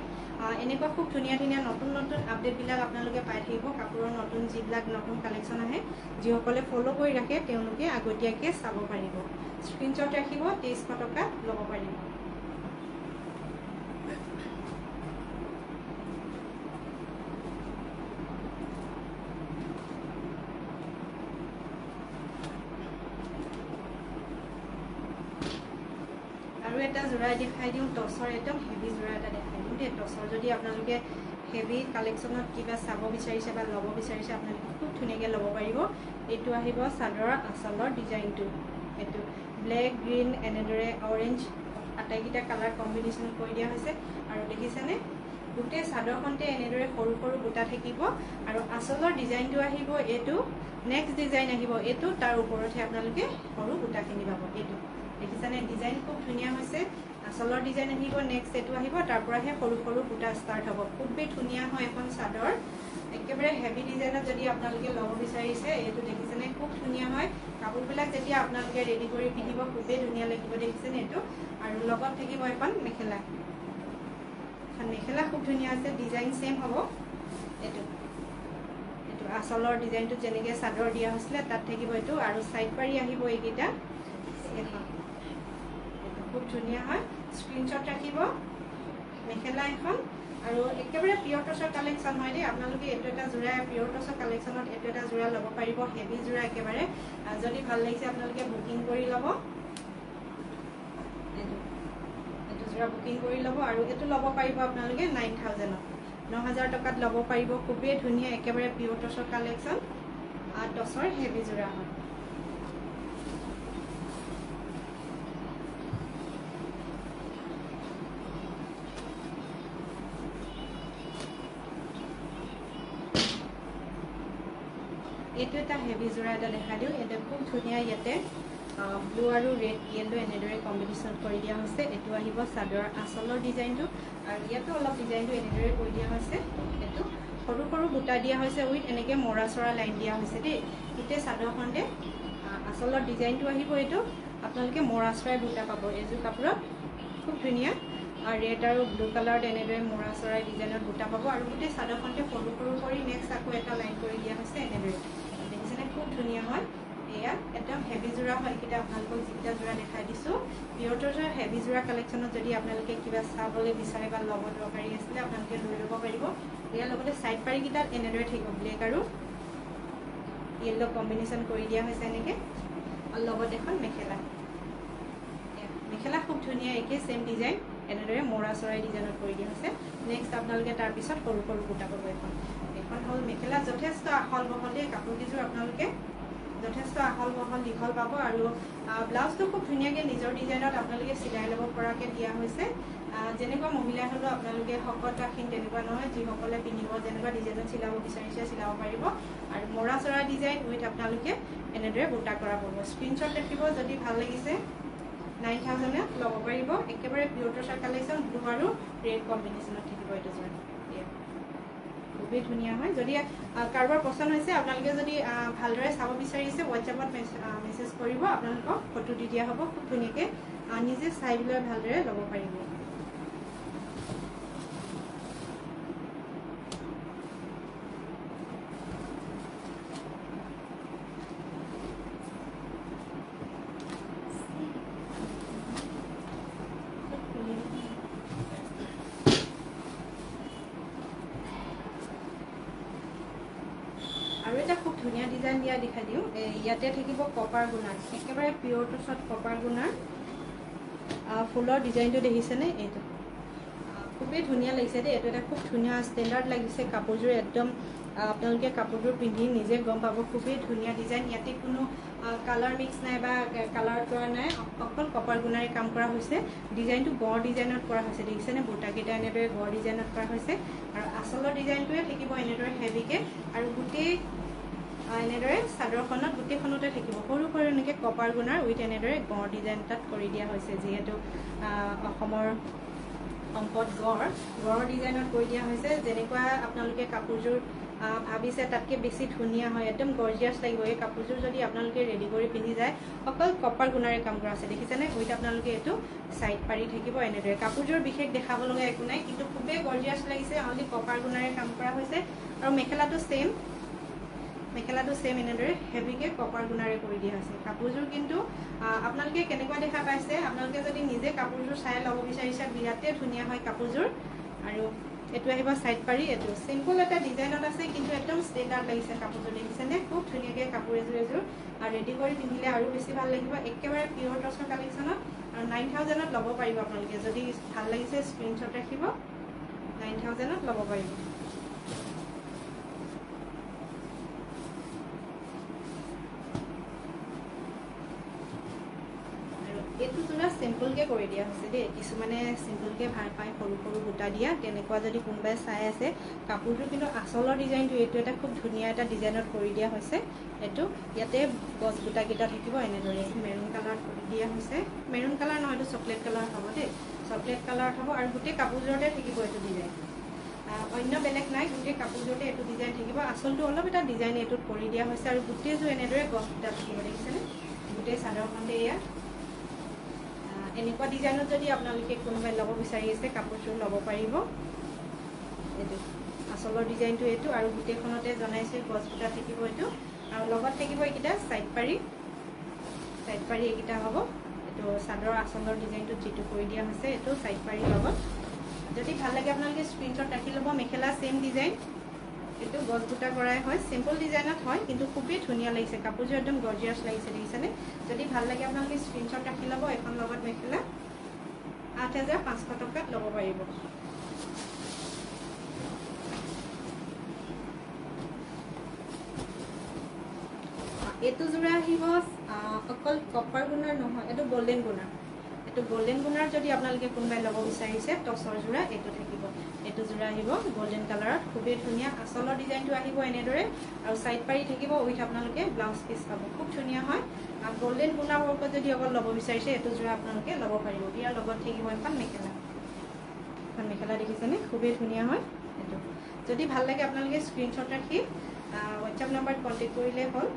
এনেকুৱা খুব ধুনীয়া ধুনীয়া নতুন নতুন আপডেটবিলাক আপোনালোকে পাই থাকিব কাপোৰৰ নতুন যিবিলাক নতুন কালেকশ্যন আহে যিসকলে ফ'ল' কৰি ৰাখে তেওঁলোকে আগতীয়াকৈ চাব পাৰিব স্ক্ৰীনশ্বট ৰাখিব 2300 টকা ল'ব পাৰিব এটা যোৰা দেখাই দিওঁ টচৰ একদম হেভি যোৰা এটা দেখাই দিওঁ দেই টচৰ যদি আপোনালোকে হেভি কালেকশ্যনত কিবা চাব বিচাৰিছে বা ল'ব বিচাৰিছে আপোনালোকে খুব ধুনীয়াকৈ ল'ব পাৰিব এইটো আহিব চাদৰৰ আঁচলৰ ডিজাইনটো এইটো ব্লেক গ্ৰীণ এনেদৰে অৰেঞ্জ আটাইকেইটা কালাৰ কম্বিনেশ্যন কৰি দিয়া হৈছে আৰু দেখিছেনে গোটেই চাদৰখনতে এনেদৰে সৰু সৰু বুটা থাকিব আৰু আঁচলৰ ডিজাইনটো আহিব এইটো নেক্সট ডিজাইন আহিব এইটো তাৰ ওপৰতহে আপোনালোকে সৰু বুটাখিনি পাব এইটো দেখিছেনে ডিজাইন খুব ধুনীয়া হৈছে আঁচলৰ ডিজাইন আহিব নেক্সট এইটো আহিব তাৰ পৰাহে সৰু সৰু বুটা ষ্টাৰ্ট হ'ব খুবেই ধুনীয়া হয় এখন চাদৰ একেবাৰে হেভি ডিজাইনত যদি আপোনালোকে ল'ব বিচাৰিছে এইটো দেখিছেনে খুব ধুনীয়া হয় কাপোৰবিলাক যেতিয়া আপোনালোকে ৰেডি কৰি পিন্ধিব খুবেই ধুনীয়া লাগিব দেখিছেনে এইটো আৰু লগত থাকিব এখন মেখেলা মেখেলা খুব ধুনীয়া আছে ডিজাইন সেম হ'ব এইটো এইটো আঁচলৰ ডিজাইনটো যেনেকৈ চাদৰ দিয়া হৈছিলে তাত থাকিব এইটো আৰু সাইড পাৰি আহিব এইকেইটা এখন এইটো খুব ধুনীয়া হয় স্ক্ৰীনশ্বট ৰাখিব মেখেলা এখন আৰু একেবাৰে পিয়ৰ টচৰ কালেকশ্যন হয় দেই আপোনালোকে এইটো এটা যোৰা পিয়ৰ টচৰ কালেকশ্যনত এইটো এটা যোৰা ল'ব পাৰিব হেভি যোৰা একেবাৰে যদি ভাল লাগিছে আপোনালোকে বুকিং কৰি ল'ব এইটো যোৰা বুকিং কৰি ল'ব আৰু এইটো ল'ব পাৰিব আপোনালোকে 9,000ত 9,000 টকাত ল'ব পাৰিব খুবেই ধুনীয়া একেবাৰে পিয়ৰ টচৰ কালেকশ্যন টচৰ হেভি যোৰা হয় এইটো এটা হেভি যোৰা এটা দেখা দিওঁ এটা খুব ধুনীয়া ইয়াতে ব্লু আৰু ৰেড য়েল্লো এনেদৰে কম্বিনেশ্যন কৰি দিয়া হৈছে এইটো আহিব চাদৰৰ আঁচলৰ ডিজাইনটো আৰু ইয়াতো অলপ ডিজাইনটো এনেদৰে কৰি দিয়া হৈছে এইটো সৰু সৰু বুটা দিয়া হৈছে উইথ এনেকৈ মৰা চৰা লাইন দিয়া হৈছে দেই গোটেই চাদৰখনতে আঁচলৰ ডিজাইনটো আহিব এইটো আপোনালোকে মৰা চৰাই বুটা পাব এইযোৰ কাপোৰত খুব ধুনীয়া আৰু ৰেড আৰু ব্লু কালাৰত এনেদৰে মৰা চৰাই ডিজাইনত বুটা পাব আৰু গোটেই চাদৰখনতে সৰু সৰু কৰি নেক্সট আকৌ এটা লাইন কৰি দিয়া হৈছে এনেদৰে দেখিছেনে খুব ধুনীয়া হয় এয়া একদম হেভি যোৰা হয় এইকেইটা ভালকৈ যিকেইটা যোৰা দেখাই দিছোঁ পিয়ৰ টচৰ হেভি যোৰা কালেকশ্যনত যদি আপোনালোকে কিবা চাবলৈ বিচাৰে বা ল'ব দৰকাৰী আছিলে আপোনালোকে লৈ ল'ব পাৰিব ইয়াৰ লগতে ছাইড পাৰিকেইটাত এনেদৰে থাকিব ব্লেক আৰু য়েল্লো কম্বিনেশ্যন কৰি দিয়া হৈছে এনেকৈ আৰু লগত এখন মেখেলা মেখেলা খুব ধুনীয়া একে ছেম ডিজাইন এনেদৰে মৰা চৰাই ডিজাইনত কৰি দিয়া হৈছে নেক্সট আপোনালোকে তাৰপিছত সৰু সৰু বুটা পাব এখন হ'ল মেখেলা যথেষ্ট আহল বহল দেই কাপোৰকেইযোৰ আপোনালোকে যথেষ্ট আহল বহল দীঘল পাব আৰু ব্লাউজটো খুব ধুনীয়াকৈ নিজৰ ডিজাইনত আপোনালোকে চিলাই ল'ব পৰাকৈ দিয়া হৈছে যেনেকুৱা মহিলা হ'লেও আপোনালোকে শকত ৰাখিন তেনেকুৱা নহয় যিসকলে পিন্ধিব যেনেকুৱা ডিজাইনত চিলাব বিচাৰিছে চিলাব পাৰিব আৰু মৰা চৰা ডিজাইন উইথ আপোনালোকে এনেদৰে বুটা কৰা পাব স্ক্ৰীনশ্বট ৰাখিব যদি ভাল লাগিছে 9,000ত ল'ব পাৰিব একেবাৰে পিয়ৰ টচৰ কালেকশ্যন ব্লু আৰু ৰেড কম্বিনেশ্যনত থাকিব এইটো যোৰা খুবেই ধুনীয়া হয় যদি কাৰোবাৰ পচন্দ হৈছে আপোনালোকে যদি ভালদৰে চাব বিচাৰিছে হোৱাটছএপত মেছেজ কৰিব আপোনালোকক ফটো দি দিয়া হ'ব খুব ধুনীয়াকৈ নিজে চাই পেলাই ভালদৰে ল'ব পাৰিব আৰু এটা খুব ধুনীয়া ডিজাইন দিয়া দেখাই দিওঁ ইয়াতে থাকিব কপাৰ গুণাৰ একেবাৰে পিয়ৰ টচত কপাৰ গুণাৰ ফুলৰ ডিজাইনটো দেখিছেনে এইটো খুবেই ধুনীয়া লাগিছে দেই এইটো এটা খুব ধুনীয়া ষ্টেণ্ডাৰ্ড লাগিছে কাপোৰযোৰ একদম আপোনালোকে কাপোৰযোৰ পিন্ধি নিজে গম পাব খুবেই ধুনীয়া ডিজাইন ইয়াতে কোনো কালাৰ মিক্স নাই বা কালাৰ কৰা নাই অকল কপাৰ গুণাৰে কাম কৰা হৈছে ডিজাইনটো গড় ডিজাইনত কৰা হৈছে দেখিছেনে বুটাকেইটা এনেদৰে গড় ডিজাইনত কৰা হৈছে আৰু আঁচলৰ ডিজাইনটোৱে থাকিব এনেদৰে হেভিকৈ আৰু গোটেই এনেদৰে চাদৰখনত গোটেইখনতে থাকিব সৰু সৰু এনেকৈ কপাৰ গুণাৰ উইথ এনেদৰে গড় ডিজাইন তাত কৰি দিয়া হৈছে যিহেতু অসমৰ অংকত গড়ৰ ডিজাইনত কৰি দিয়া হৈছে যেনেকুৱা আপোনালোকে কাপোৰযোৰ ভাবিছে তাতকৈ বেছি ধুনীয়া হয় একদম গৰ্জিয়াছ লাগিব এই কাপোৰযোৰ যদি আপোনালোকে ৰেডি কৰি পিন্ধি যায় অকল কপাৰ গুণাৰে কাম কৰা আছে দেখিছেনে উইথ আপোনালোকে এইটো ছাইড পাৰি থাকিব এনেদৰে কাপোৰযোৰ বিশেষ দেখাব লগা একো নাই কিন্তু খুবেই গৰ্জিয়াছ লাগিছে অনলি কপাৰ গুণাৰে কাম কৰা হৈছে আৰু মেখেলাটো ছেম এনেদৰে হেভিকৈ কপাৰ গুণাৰে কৰি দিয়া হৈছে কাপোৰযোৰ কিন্তু আপোনালোকে কেনেকুৱা দেখা পাইছে আপোনালোকে যদি নিজে কাপোৰযোৰ চাই ল'ব বিচাৰিছে বিৰাটেই ধুনীয়া হয় কাপোৰযোৰ আৰু এইটো আহিব ছাইড পাৰি এইটো চিম্পল এটা ডিজাইনত আছে কিন্তু একদম ষ্টেণ্ডাৰ্ড লাগিছে কাপোৰযোৰ দেখিছেনে খুব ধুনীয়াকৈ কাপোৰ এযোৰ ৰেডি কৰি পিন্ধিলে আৰু বেছি ভাল লাগিব একেবাৰে পিয়ৰ টচৰ কালেকশ্যনত আৰু 9000ত ল'ব পাৰিব আপোনালোকে যদি ভাল লাগিছে স্ক্ৰীনশ্বট ৰাখিব 9000ত ল'ব পাৰিব এইটো যোৰা সিম্পলকে কৰি দিয়া হৈছে দেই কিছুমানে সিম্পলকে ভাল পায় সৰু সৰু বুটা দিয়া তেনেকুৱা যদি কোনোবাই চাই আছে কাপোৰটো কিন্তু আচলৰ ডিজাইনটো এইটো এটা খুব ধুনীয়া এটা ডিজাইনত কৰি দিয়া হৈছে এইটো ইয়াতে গছ বুটা কেইটা থাকিব এনেদৰে মেৰুন কালাৰত কৰি দিয়া হৈছে মেৰুন কালাৰ নহয় এইটো চকলেট কালাৰ হ'ব দেই চকলেট কালাৰত হ'ব আৰু গোটেই কাপোৰযোৰতে থাকিব এইটো ডিজাইন অন্য বেলেগ নাই গোটেই কাপোৰযোৰতে এইটো ডিজাইন থাকিব আচলটো অলপ এটা ডিজাইন এইটোত কৰি দিয়া হৈছে আৰু গোটেইযোৰ এনেদৰে গছ বুটা থাকিব দেখিছেনে গোটেই চাদৰখনতে এয়া এনেকুৱা ডিজাইনত যদি আপোনালোকে কোনোবাই ল'ব বিচাৰি আছে কাপোৰযোৰ ল'ব পাৰিব এইটো আচলৰ ডিজাইনটো এইটো আৰু গোটেইখনতে জনাইছে গছ বুটা থাকিব এইটো আৰু লগত থাকিব এইকেইটা সাইড পাৰি এইকেইটা হ'ব এইটো চাদৰ আচলৰ ডিজাইনটো যিটো কৰি দিয়া হৈছে এইটো সাইড পাৰি লগত যদি ভাল লাগে আপোনালোকে স্ক্ৰীনশ্বট ৰাখি ল'ব মেখেলা সেম ডিজাইন এইটো গছ বুটা কৰাই হয় সিম্পল ডিজাইনত হয় কিন্তু খুবেই ধুনীয়া লাগিছে কাপোৰযোৰ একদম গৰ্জিয়াছ লাগিছে দেখিছেনে যদি ভাল লাগে আপোনালোকে স্ক্ৰীনশ্বট ৰাখি ল'ব এখন লগত মেখেলা 8500 টকাত ল'ব পাৰিব এইটো যোৰা আহিব অকল কপাৰ গুণাৰ নহয় এইটো গোল্ডেন গুণাৰ যদি আপোনালোকে কোনোবাই ল'ব বিচাৰিছে টচৰ যোৰা এইটো থাকিব এইটো যোৰা আহিব গোল্ডেন কালাৰত খুবেই ধুনীয়া আচলৰ ডিজাইনটো আহিব এনেদৰে আৰু সাইড পাৰি থাকিব উইথ আপোনালোকে ব্লাউজ পিচ পাব খুব ধুনীয়া হয় আৰু গোল্ডেন গুণাৰ ওপৰত যদি অকল ল'ব বিচাৰিছে এইটো যোৰা আপোনালোকে ল'ব পাৰিব ইয়াৰ লগত থাকিব এখন মেখেলা দেখিছেনে খুবেই ধুনীয়া হয় এইটো যদি ভাল লাগে আপোনালোকে স্ক্ৰীনশ্বট ৰাখি হোৱাটছআপ নম্বৰত কণ্টেক্ট কৰিলে হ'ল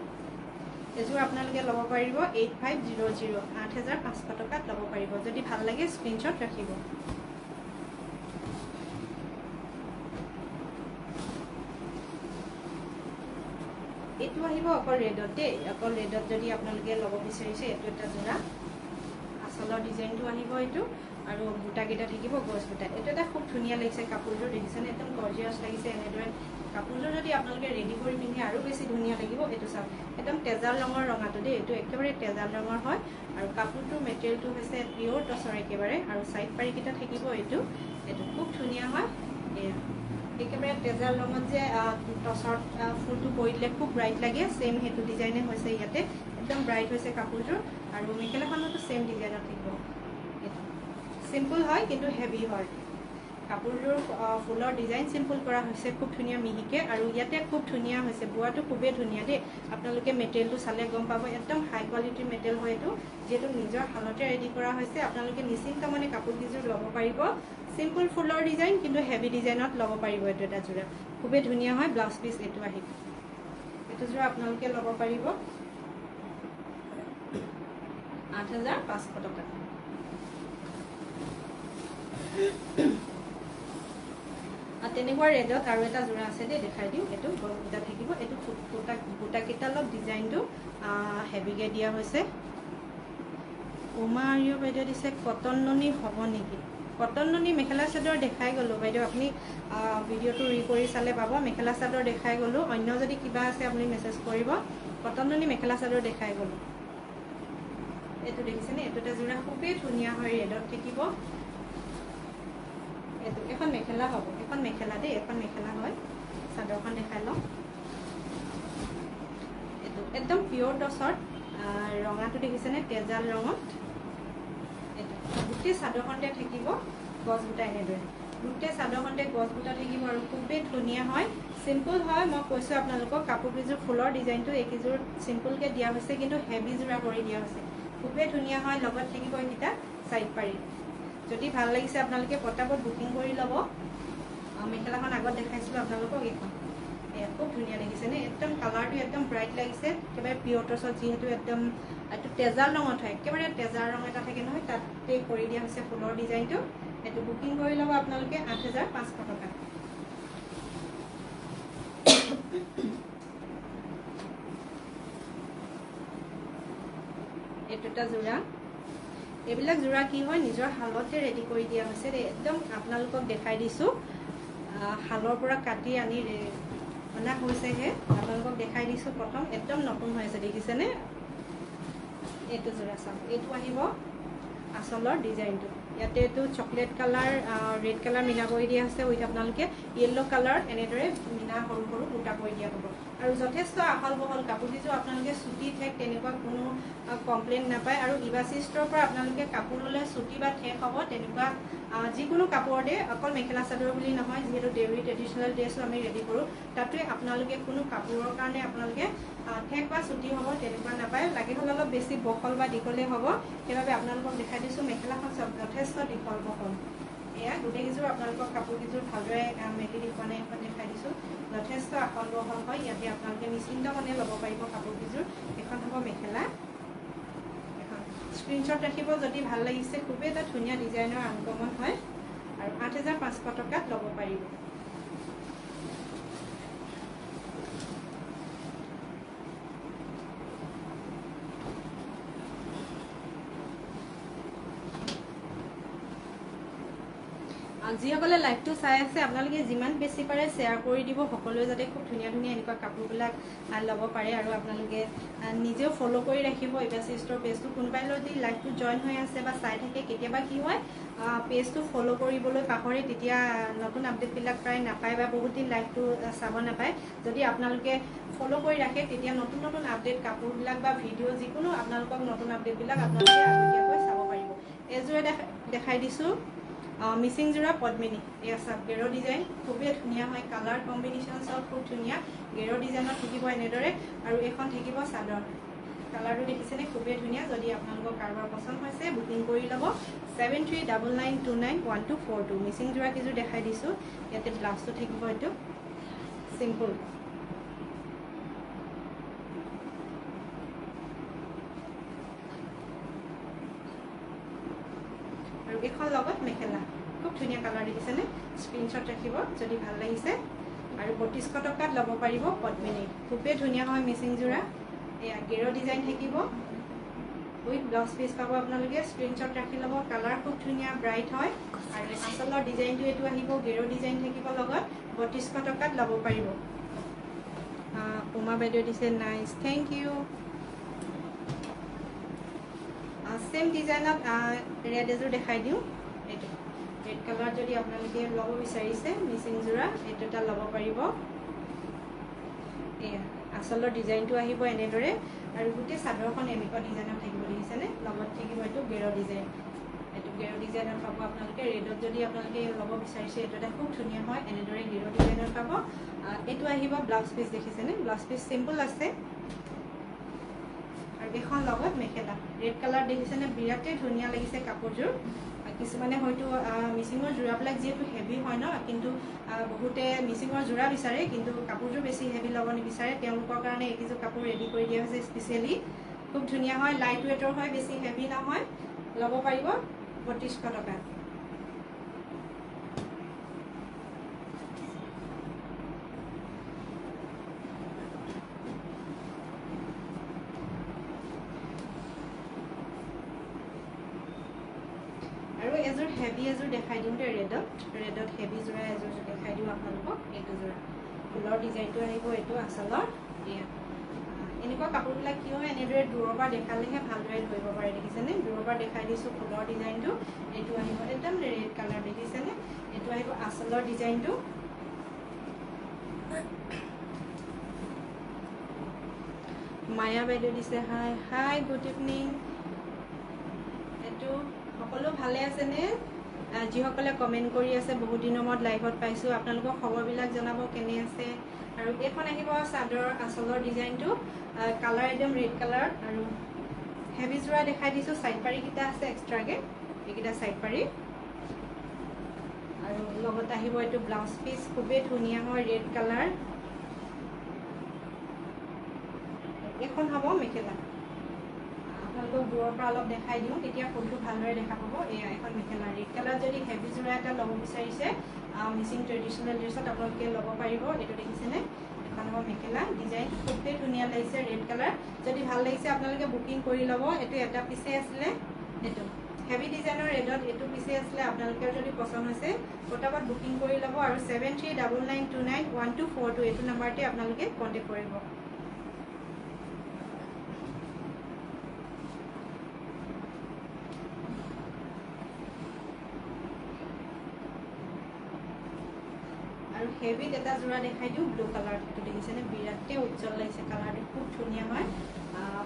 এযোৰ আপোনালোকে ল'ব পাৰিব 8500 8500 টকাত ল'ব পাৰিব যদি ভাল লাগে স্ক্ৰীনশ্বট ৰাখিব এইটো আহিব অকল ৰেডত দেই অকল ৰেডত যদি আপোনালোকে ল'ব বিচাৰিছে এইটো এটা যোৰা আচলৰ ডিজাইনটো আহিব এইটো আৰু বুটাকেইটা থাকিব গছ বুটা এইটো এটা খুব ধুনীয়া লাগিছে কাপোৰযোৰ দেখিছেনে একদম গৰ্জিয়াছ লাগিছে এনেদৰে কাপোৰযোৰ যদি আপোনালোকে ৰেডি কৰি পিন্ধি আৰু বেছি ধুনীয়া লাগিব এইটো চাওক একদম তেজাল ৰঙৰ ৰঙাটো দেই এইটো একেবাৰে তেজাল ৰঙৰ হয় আৰু কাপোৰটোৰ মেটেৰিয়েলটো হৈছে পিয়ৰ টচৰ একেবাৰে আৰু সাইড পাৰিকেইটা থাকিব এইটো খুব ধুনীয়া হয় এয়া একেবাৰে তেজাল ৰঙত যে টচৰ ফুলটো পৰিলে খুব ব্ৰাইট লাগে সেম সেইটো ডিজাইনে হৈছে ইয়াতে একদম ব্ৰাইট হৈছে কাপোৰযোৰ আৰু মেখেলাখনতো সেম ডিজাইনত থাকিব সিম্পল হয় কিন্তু হেভি হয় কাপোৰযোৰ ফুলৰ ডিজাইন সিম্পল কৰা হৈছে খুব ধুনীয়া মিহিকে আৰু ইয়াতে খুব ধুনীয়া হৈছে বোৱাটো খুবেই ধুনীয়া দেই আপোনালোকে মেটেৰিয়েলটো চালে গম পাব একদম হাই কোৱালিটিৰ মেটেৰিয়েল হয় এইটো যেটো নিজৰ হালতে ৰেডি কৰা হৈছে আপোনালোকে নিশ্চিন্ত মনে কাপোৰযোৰ ল'ব পাৰিব সিম্পল ফুলৰ ডিজাইন কিন্তু হেভি ডিজাইনত ল'ব পাৰিব এইটো এটা যোৰা খুবেই ধুনীয়া হয় ব্লাউজ পিচ এইটো আহিব এইটো যোৰা আপোনালোকে ল'ব পাৰিব 8500 টকা তেনেকুৱা ৰেডত আৰু এটা যোৰা আছে দেই দেখাই দিওঁ এইটো বুটা থাকিব এইটো বুটাকেইটা অলপ ডিজাইনটো হেভিকে দিয়া হৈছে উমা আৰিয় বাইদেউ দিছে কটন নুনি হ'ব নেকি কটন নুনি মেখেলা চাদৰ দেখাই গ'লোঁ বাইদেউ আপুনি ভিডিঅ'টো কৰি চালে পাব মেখেলা চাদৰ দেখাই গ'লোঁ অন্য যদি কিবা আছে আপুনি মেছেজ কৰিব কটন নুনি মেখেলা চাদৰ দেখাই গ'লোঁ এইটো দেখিছেনে এইটো এটা যোৰা খুবেই ধুনীয়া হয় ৰেডত থাকিব এইটো এখন মেখেলা হ'ব এখন মেখেলা দেই এখন মেখেলা হয় চাদৰখন দেখাই লওঁ এইটো একদম পিয়ৰ টচৰ ৰঙাটো দেখিছেনে তেজাল ৰঙত এইটো গোটেই চাদৰখনতে থাকিব গছ বুটা এনেদৰে গোটেই চাদৰখনতে গছ বুটা থাকিব আৰু খুবেই ধুনীয়া হয় সিম্পল হয় মই কৈছোঁ আপোনালোকক কাপোৰকেইযোৰ ফুলৰ ডিজাইনটো এইকেইযোৰ চিম্পলকৈ দিয়া হৈছে কিন্তু হেভি যোৰা কৰি দিয়া হৈছে খুবেই ধুনীয়া হয় লগত থাকিব এইকেইটা সাইড পাৰি যদি ভাল লাগিছে আপোনালোকে পটাপট বুকিং কৰি ল'ব মেখেলাখন আগত দেখাইছিলোঁ আপোনালোকক এইখন এয়া খুব ধুনীয়া লাগিছেনে একদম কালাৰটো একদম ব্ৰাইট লাগিছে একেবাৰে পিয়ৰ টচত যিহেতু একদম এইটো তেজাল ৰঙত হয় একেবাৰে তেজাল ৰং এটা থাকে নহয় তাতে কৰি দিয়া হৈছে ফুলৰ ডিজাইনটো এইটো বুকিং কৰি ল'ব আপোনালোকে 8500 টকা এইটো এটা যোৰা এইবিলাক যোৰা কি হয় নিজৰ হালতে ৰেডি কৰি দিয়া হৈছে একদম আপোনালোকক দেখাই দিছোঁ হালৰ পৰা কাটি আনি অনা হৈছেহে আপোনালোকক দেখাই দিছোঁ প্ৰথম একদম নতুন হৈ আছে দেখিছেনে এইটো যোৰা চাওক এইটো আহিব আঁচলৰ ডিজাইনটো ইয়াতে এইটো চকলেট কালাৰ ৰেড কালাৰ মিনা কৰি দিয়া আছে উইথ আপোনালোকে য়েল্লো কালাৰ এনেদৰে মিনা সৰু সৰু বুটা কৰি দিয়া হ'ব আৰু যথেষ্ট আহল বহল কাপোৰ কিযোৰ আপোনালোকে চুটি ঠেক তেনেকুৱা কোনো কমপ্লেইন নাপায় আৰু ইবাচি ষ্ট'ৰৰ পৰা আপোনালোকে কাপোৰ ল'লে চুটি বা ঠেক হ'ব তেনেকুৱা যিকোনো কাপোৰতে অকল মেখেলা চাদৰ বুলি নহয় যিহেতু ডেইলি ট্ৰেডিশ্যনেল ড্ৰেছো আমি ৰেডি কৰোঁ তাতে আপোনালোকে কোনো কাপোৰৰ কাৰণে আপোনালোকে ঠেক বা চুটি হ'ব তেনেকুৱা নাপায় লাগে হ'লে অলপ বেছি বহল বা দীঘলেই হ'ব সেইবাবে আপোনালোকক দেখাই দিছোঁ মেখেলাখন যথেষ্ট দীঘল বহল এয়া গোটেইকেইযোৰ আপোনালোকক কাপোৰকেইযোৰ ভালদৰে মেলি দেখুৱাই নাই এখন দেখাই দিছোঁ যথেষ্ট আহল বহল হয় ইয়াতে আপোনালোকে নিশ্চিন্ত মনে ল'ব পাৰিব কাপোৰকেইযোৰ এখন হ'ব মেখেলা এখন স্ক্ৰীনশ্বট ৰাখিব যদি ভাল লাগিছে খুবেই এটা ধুনীয়া ডিজাইনৰ আনকমন হয় আৰু ৮,৫০০ টকাত ল'ব পাৰিব যিসকলে লাইভটো চাই আছে আপোনালোকে যিমান বেছি পাৰে শ্বেয়াৰ কৰি দিব সকলোৱে যাতে খুব ধুনীয়া ধুনীয়া এনেকুৱা কাপোৰবিলাক ল'ব পাৰে আৰু আপোনালোকে নিজেও ফ'ল' কৰি ৰাখিব ইবাচি ষ্ট'ৰ পেজটো কোনোবাই যদি লাইভটো জইন হৈ আছে বা চাই থাকে কেতিয়াবা কি হয় পেজটো ফ'ল' কৰিবলৈ পাহৰে তেতিয়া নতুন আপডেটবিলাক প্ৰায় নাপায় বা বহুত দিন লাইভটো চাব নাপায় যদি আপোনালোকে ফ'ল' কৰি ৰাখে তেতিয়া নতুন নতুন আপডেট কাপোৰবিলাক বা ভিডিঅ' যিকোনো আপোনালোকক নতুন আপডেটবিলাক আপোনালোকে আগতীয়াকৈ চাব পাৰিব এযোৰে দেখাই দিছোঁ মিচিং যোৰা পদ্মিনী এয়া চাওক গেৰ' ডিজাইন খুবেই ধুনীয়া হয় কালাৰ কম্বিনেশ্যন চব খুব ধুনীয়া গেৰ' ডিজাইনত থাকিব এনেদৰে আৰু এইখন থাকিব চাদৰ কালাৰটো দেখিছেনে খুবেই ধুনীয়া যদি আপোনালোকৰ কাৰোবাৰ পচন্দ হৈছে বুকিং কৰি ল'ব 7399291242 মিচিং যোৰা কেইযোৰ দেখাই দিছোঁ ইয়াতে ব্লাউজটো থাকিব এইটো চিম্পুল আৰু এইখন লগত মেখেলা খুব ধুনীয়া কালাৰ দেখিছেনে স্ক্ৰীনশ্বট ৰাখিব যদি ভাল লাগিছে আৰু ৩২০০ টকাত ল'ব পাৰিব পদ্মিনী খুবেই ধুনীয়া হয় মিচিং যোৰা এয়া গেৰ' ডিজাইন থাকিব উইথ ব্লাউজ পিচ পাব আপোনালোকে স্ক্ৰীনশ্বট ৰাখি ল'ব কালাৰ খুব ধুনীয়া ব্ৰাইট হয় আৰু আঁচলৰ ডিজাইনটো এইটো আহিব গেৰ' ডিজাইন থাকিব লগত ৩২০০ টকাত ল'ব পাৰিব উমা বাইদেউ দিছে নাইচ থেংক ইউ সেম ডিজাইনত ৰেড এযোৰ দেখাই দিওঁ এইটো ৰেড কালাৰ যদি আপোনালোকে ল'ব বিচাৰিছে মিচিং যোৰা এইটো এটা ল'ব পাৰিব এয়া আঁচলৰ ডিজাইনটো আহিব এনেদৰে আৰু গোটেই চাদৰখন এনেকুৱা ডিজাইনত থাকিব দেখিছেনে লগত থাকিব এইটো গেৰ' ডিজাইন এইটো গেৰ' ডিজাইনত পাব আপোনালোকে ৰেডত যদি আপোনালোকে ল'ব বিচাৰিছে এইটো এটা খুব ধুনীয়া হয় এনেদৰে গেৰ' ডিজাইনত পাব এইটো আহিব ব্লাউজ পিচ দেখিছেনে ব্লাউজ পিচ চিম্পল আছে আৰু এখন লগত মেখেলা ৰেড কালাৰ দেখিছেনে বিৰাটেই ধুনীয়া লাগিছে কাপোৰযোৰ কিছুমানে হয়তো মিচিঙৰ যোৰাবিলাক যিহেতু হেভি হয় ন কিন্তু বহুতে মিচিঙৰ যোৰা বিচাৰে কিন্তু কাপোৰযোৰ বেছি হেভি ল'ব নিবিচাৰে তেওঁলোকৰ কাৰণে এইকেইযোৰ কাপোৰ ৰেডি কৰি দিয়া হৈছে স্পেচিয়েলি খুব ধুনীয়া হয় লাইট ৱেইটৰ হয় বেছি হেভি নহয় ল'ব পাৰিব ৩২০০ টকা আৰু এযোৰ হেভি এযোৰ দেখাই দিওঁ দেই ৰেডত হেভি যোৰা এযোৰ দেখাই দিওঁ আপোনালোকক এইটো যোৰা ফুলৰ ডিজাইনটো আহিব এইটো আঁচলৰ এয়া এনেকুৱা কাপোৰবিলাক কি হয় এনেদৰে দূৰৰ পৰা দেখালেহে ভালদৰে ধৰিব পাৰে দেখিছেনে দূৰৰ পৰা দেখাই দিছোঁ ফুলৰ ডিজাইনটো এইটো আহিব একদম ৰেড কালাৰ দেখিছেনে এইটো আহিব আঁচলৰ ডিজাইনটো মায়া বাইদেউ দিছে হাই হাই গুড ইভিনিং এইটো সকলো ভালে আছেনে যিসকলে কমেণ্ট কৰি আছে বহুত দিনৰ মূৰত লাইভত পাইছোঁ আপোনালোকৰ খবৰবিলাক জনাব কেনে আছে আৰু এইখন আহিব চাদৰ আঁচলৰ ডিজাইনটো কালাৰ একদম ৰেড কালাৰ আৰু হেভি যোৰা দেখাই দিছোঁ চাইড পাৰিকেইটা আছে এক্সট্ৰাকৈ এইকেইটা চাইড পাৰি আৰু লগত আহিব এইটো ব্লাউজ পিচ খুবেই ধুনীয়া হয় ৰেড কালাৰ এইখন হ'ব মেখেলা আপোনালোকক দূৰৰ পৰা অলপ দেখাই দিওঁ তেতিয়া ফুলটো ভালদৰে দেখা পাব এয়া এখন মেখেলা ৰেড কালাৰ যদি হেভি যোৰা এটা ল'ব বিচাৰিছে মিচিং ট্ৰেডিশ্যনেল ড্ৰেছত আপোনালোকে ল'ব পাৰিব এইটো দেখিছেনে এখন হ'ব মেখেলা ডিজাইন খুবেই ধুনীয়া লাগিছে ৰেড কালাৰ যদি ভাল লাগিছে আপোনালোকে বুকিং কৰি ল'ব এইটো এটা পিছে আছিলে এইটো হেভি ডিজাইনৰ ৰেডত এইটো পিছে আছিলে আপোনালোকৰ যদি পচন্দ হৈছে ফটাফট বুকিং কৰি ল'ব আৰু 7399291242 এইটো নাম্বাৰতে আপোনালোকে কণ্টেক্ট কৰিব আৰু হেভিত এটা যোৰা দেখাই দিওঁ ব্লু কালাৰ। এইটো দেখিছেনে বিৰাটেই উজ্জ্বল লাগিছে, কালাৰটো খুব ধুনীয়া হয়।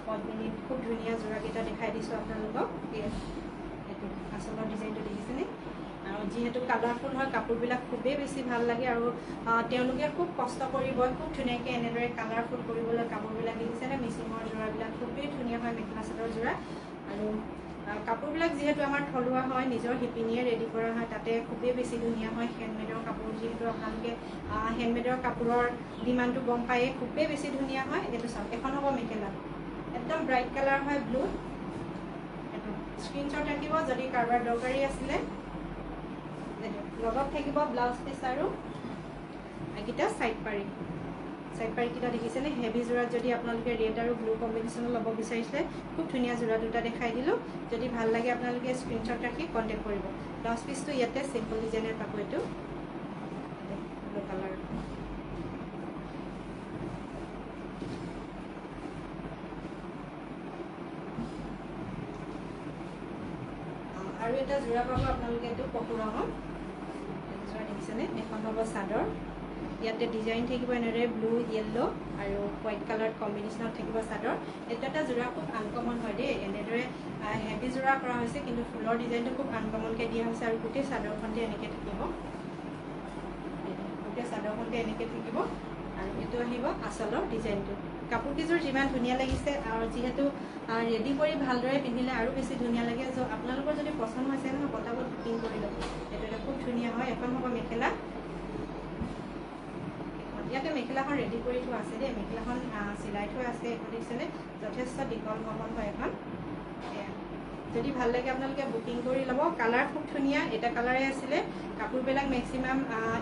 পদ্মিনীত খুব ধুনীয়া যোৰাকেইটা দেখাই দিছোঁ আপোনালোকক। এইটো আচলৰ ডিজাইনটো দেখিছেনে? আৰু যিহেতু কালাৰফুল হয় কাপোৰবিলাক খুবেই বেছি ভাল লাগে, আৰু তেওঁলোকে খুব কষ্ট কৰি বয়, খুব ধুনীয়াকৈ এনেদৰে কালাৰফুল কৰিবলৈ কাপোৰবিলাক দেখিছেনে? মিচিঙৰ যোৰাবিলাক খুবেই ধুনীয়া হয়, মেখেলা চাদৰ যোৰা। আৰু কাপোৰবিলাক যিহেতু আমাৰ থলুৱা হয়, নিজৰ শিপিনীয়ে ৰেডি কৰা হয়, তাতে খুবেই বেছি ধুনীয়া হয়। হেণ্ডমেডৰ কাপোৰ যিহেতু আপোনালোকে হেণ্ডমেডৰ কাপোৰৰ ডিমাণ্ডটো গম পায়ে, খুবেই বেছি ধুনীয়া হয়। এইটো চাওক, এখন হ'ব মেখেলা, একদম ব্ৰাইট কালাৰ হয় ব্লু। এইটো স্ক্ৰীনশ্বট ৰাখিব যদি কাৰোবাৰ দৰকাৰী আছিলে। লগত থাকিব ব্লাউজ পিচ আৰু এইকেইটা চাইড পাৰীকেইটা দেখিছেনে? হেভি যোৰাত যদি আপোনালোকে ৰেড আৰু ব্লু কম্বিনেশ্যনত ল'ব বিচাৰিছিলে, খুব ধুনীয়া যোৰা দুটা দেখাই দিলোঁ। যদি ভাল লাগে আপোনালোকে স্ক্ৰীনশ্বট ৰাখি কণ্টেক্ট কৰিব। ব্লাউজ পিচটো ইয়াতে চিম্পল ডিজাইনৰ পাব, এইটো ব্লু কালাৰ। আৰু এটা যোৰা পাব আপোনালোকে, এইটো পকু ৰঙৰ যোৰা দেখিছেনে? এখন হ'ব চাদৰ, ইয়াতে ডিজাইন থাকিব এনেদৰে ব্লু, য়েল্লো আৰু হোৱাইট কালাৰ কম্বিনেশ্যনত থাকিব চাদৰ। এইটো এটা যোৰা খুব আনকমন হয় দেই, এনেদৰে হেভি যোৰা কৰা হৈছে, কিন্তু ফুলৰ ডিজাইনটো খুব আনকমনকৈ দিয়া হৈছে। আৰু গোটেই চাদৰখনতে এনেকৈ থাকিব, গোটেই চাদৰখনতে এনেকৈ থাকিব। আৰু এইটো আহিব আঁচলৰ ডিজাইনটো। কাপোৰকেইযোৰ যিমান ধুনীয়া লাগিছে, আৰু যিহেতু ৰেডি কৰি ভালদৰে পিন্ধিলে আৰু বেছি ধুনীয়া লাগে। আপোনালোকৰ যদি পচন্দ হৈছে নহয়, পটাপট বুকিং কৰি ল'ব। এইটো এটা খুব ধুনীয়া হয়। এখন হ'ব মেখেলা, ইয়াতে মেখেলাখন ৰেডি কৰি থোৱা আছে দেই, মেখেলাখন চিলাই থোৱা আছে। এখন দেখিছেনে? যথেষ্ট দীঘল বহল হয় এখন। যদি ভাল লাগে আপোনালোকে বুকিং কৰি ল'ব। কালাৰ খুব ধুনীয়া, এটা কালাৰে আছিলে। কাপোৰবিলাক মেক্সিমাম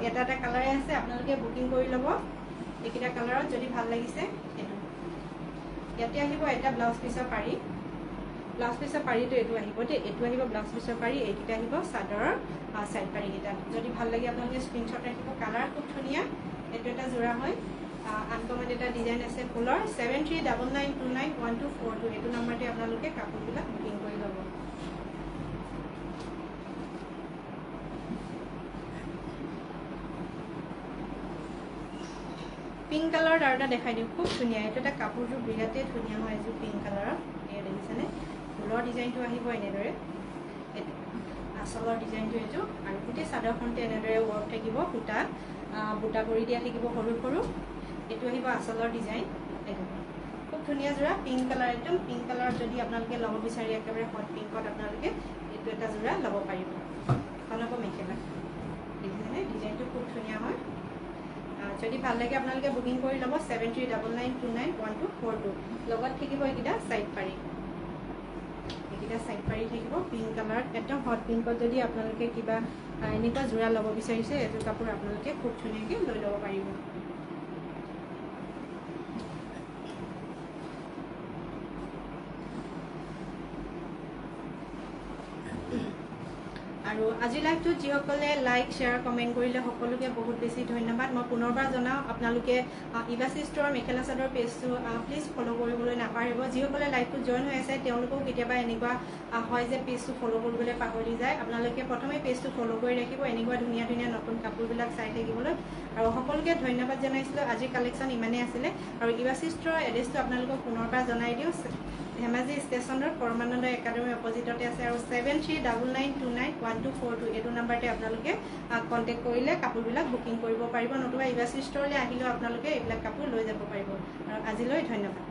এটা এটা কালাৰে আছে, আপোনালোকে বুকিং কৰি ল'ব এইকেইটা কালাৰত যদি ভাল লাগিছে। সেইটো ইয়াতে আহিব এটা ব্লাউজ পিচৰ পাৰি, ব্লাউজ পিচৰ পাৰিটো এইটো আহিব দেই, এইটো আহিব ব্লাউজ পিচৰ পাৰি। এইকেইটা আহিব চাদৰৰ চাইড পাৰিকেইটা। যদি ভাল লাগে আপোনালোকে স্ক্ৰীনশ্বট ৰাখিব। কালাৰ খুব ধুনীয়া। এইটো এটা যোৰা হয়, আনকমন এটা ডিজাইন আছে ফুলৰ। 7399291242 এইটো নম্বৰতে আপোনালোকে কাপোৰবিলাক বুকিং কৰি ল'ব। পিংক কালাৰত আৰু এটা দেখাই দিওঁ, খুব ধুনীয়া। এইটো এটা কাপোৰযোৰ বিৰাটেই ধুনীয়া হয়, এযোৰ পিংক কালাৰৰ। এই দেখিছেনে? ফুলৰ ডিজাইনটো আহিব এনেদৰে, এইটো আঁচলৰ ডিজাইনটো এইটো। আৰু গোটেই চাদৰখনতে এনেদৰে ৱৰ্ক থাকিব, বুটা কৰি দিয়া থাকিব সৰু সৰু। এইটো আহিব আঁচলৰ ডিজাইন। এইটো খুব ধুনীয়া যোৰা, পিংক কালাৰ, একদম পিংক কালাৰত যদি আপোনালোকে ল'ব বিচাৰে, একেবাৰে হট পিংকত আপোনালোকে এইটো এটা যোৰা ল'ব পাৰিব। এখন হ'ব মেখেলা, দেখিছেনে? ডিজাইনটো খুব ধুনীয়া হয়। যদি ভাল লাগে আপোনালোকে বুকিং কৰি ল'ব। 7399291242 লগত থাকিব এইকেইটা চাইড পাৰি, এইকেইটা চাইড পাৰি থাকিব পিংক কালাৰত, একদম হট পিংকত। যদি আপোনালোকে কিবা এনেকুৱা যোৰা ল'ব বিচাৰিছে, এইটো কাপোৰ আপোনালোকে খুব ধুনীয়াকৈ লৈ ল'ব পাৰিব। আৰু আজিৰ লাইভটোত যিসকলে লাইক, শ্বেয়াৰ, কমেণ্ট কৰিলে সকলোকে বহুত বেছি ধন্যবাদ। মই পুনৰবাৰ জনাওঁ, আপোনালোকে ইবাচি ষ্ট'ৰৰ মেখেলা চাদৰ পেজটো প্লিজ ফ'ল' কৰিবলৈ নাপাহৰিব। যিসকলে লাইভটোত জইন হৈ আছে, তেওঁলোকেও কেতিয়াবা এনেকুৱা হয় যে পেজটো ফ'ল' কৰিবলৈ পাহৰি যায়। আপোনালোকে প্ৰথমে পেজটো ফ'ল' কৰি ৰাখিব, এনেকুৱা ধুনীয়া ধুনীয়া নতুন কাপোৰবিলাক চাই থাকিবলৈ। আৰু সকলোকে ধন্যবাদ জনাইছিলোঁ। আজিৰ কালেকশ্যন ইমানেই আছিলে। আৰু ইবাচি ষ্ট'ৰৰ এড্ৰেছটো আপোনালোকক পুনৰবাৰ জনাই দিওঁ। ধেমাজি ষ্টেচনৰ পৰমানন্দ একাডেমীৰ অপজিটতে আছে। আৰু 7399291242 এইটো নাম্বাৰতে আপোনালোকে কণ্টেক্ট কৰিলে কাপোৰবিলাক বুকিং কৰিব পাৰিব, নতুবা ইবাচি ষ্ট'ৰলৈ আহিলেও আপোনালোকে এইবিলাক কাপোৰ লৈ যাব পাৰিব। আৰু আজিলৈ ধন্যবাদ।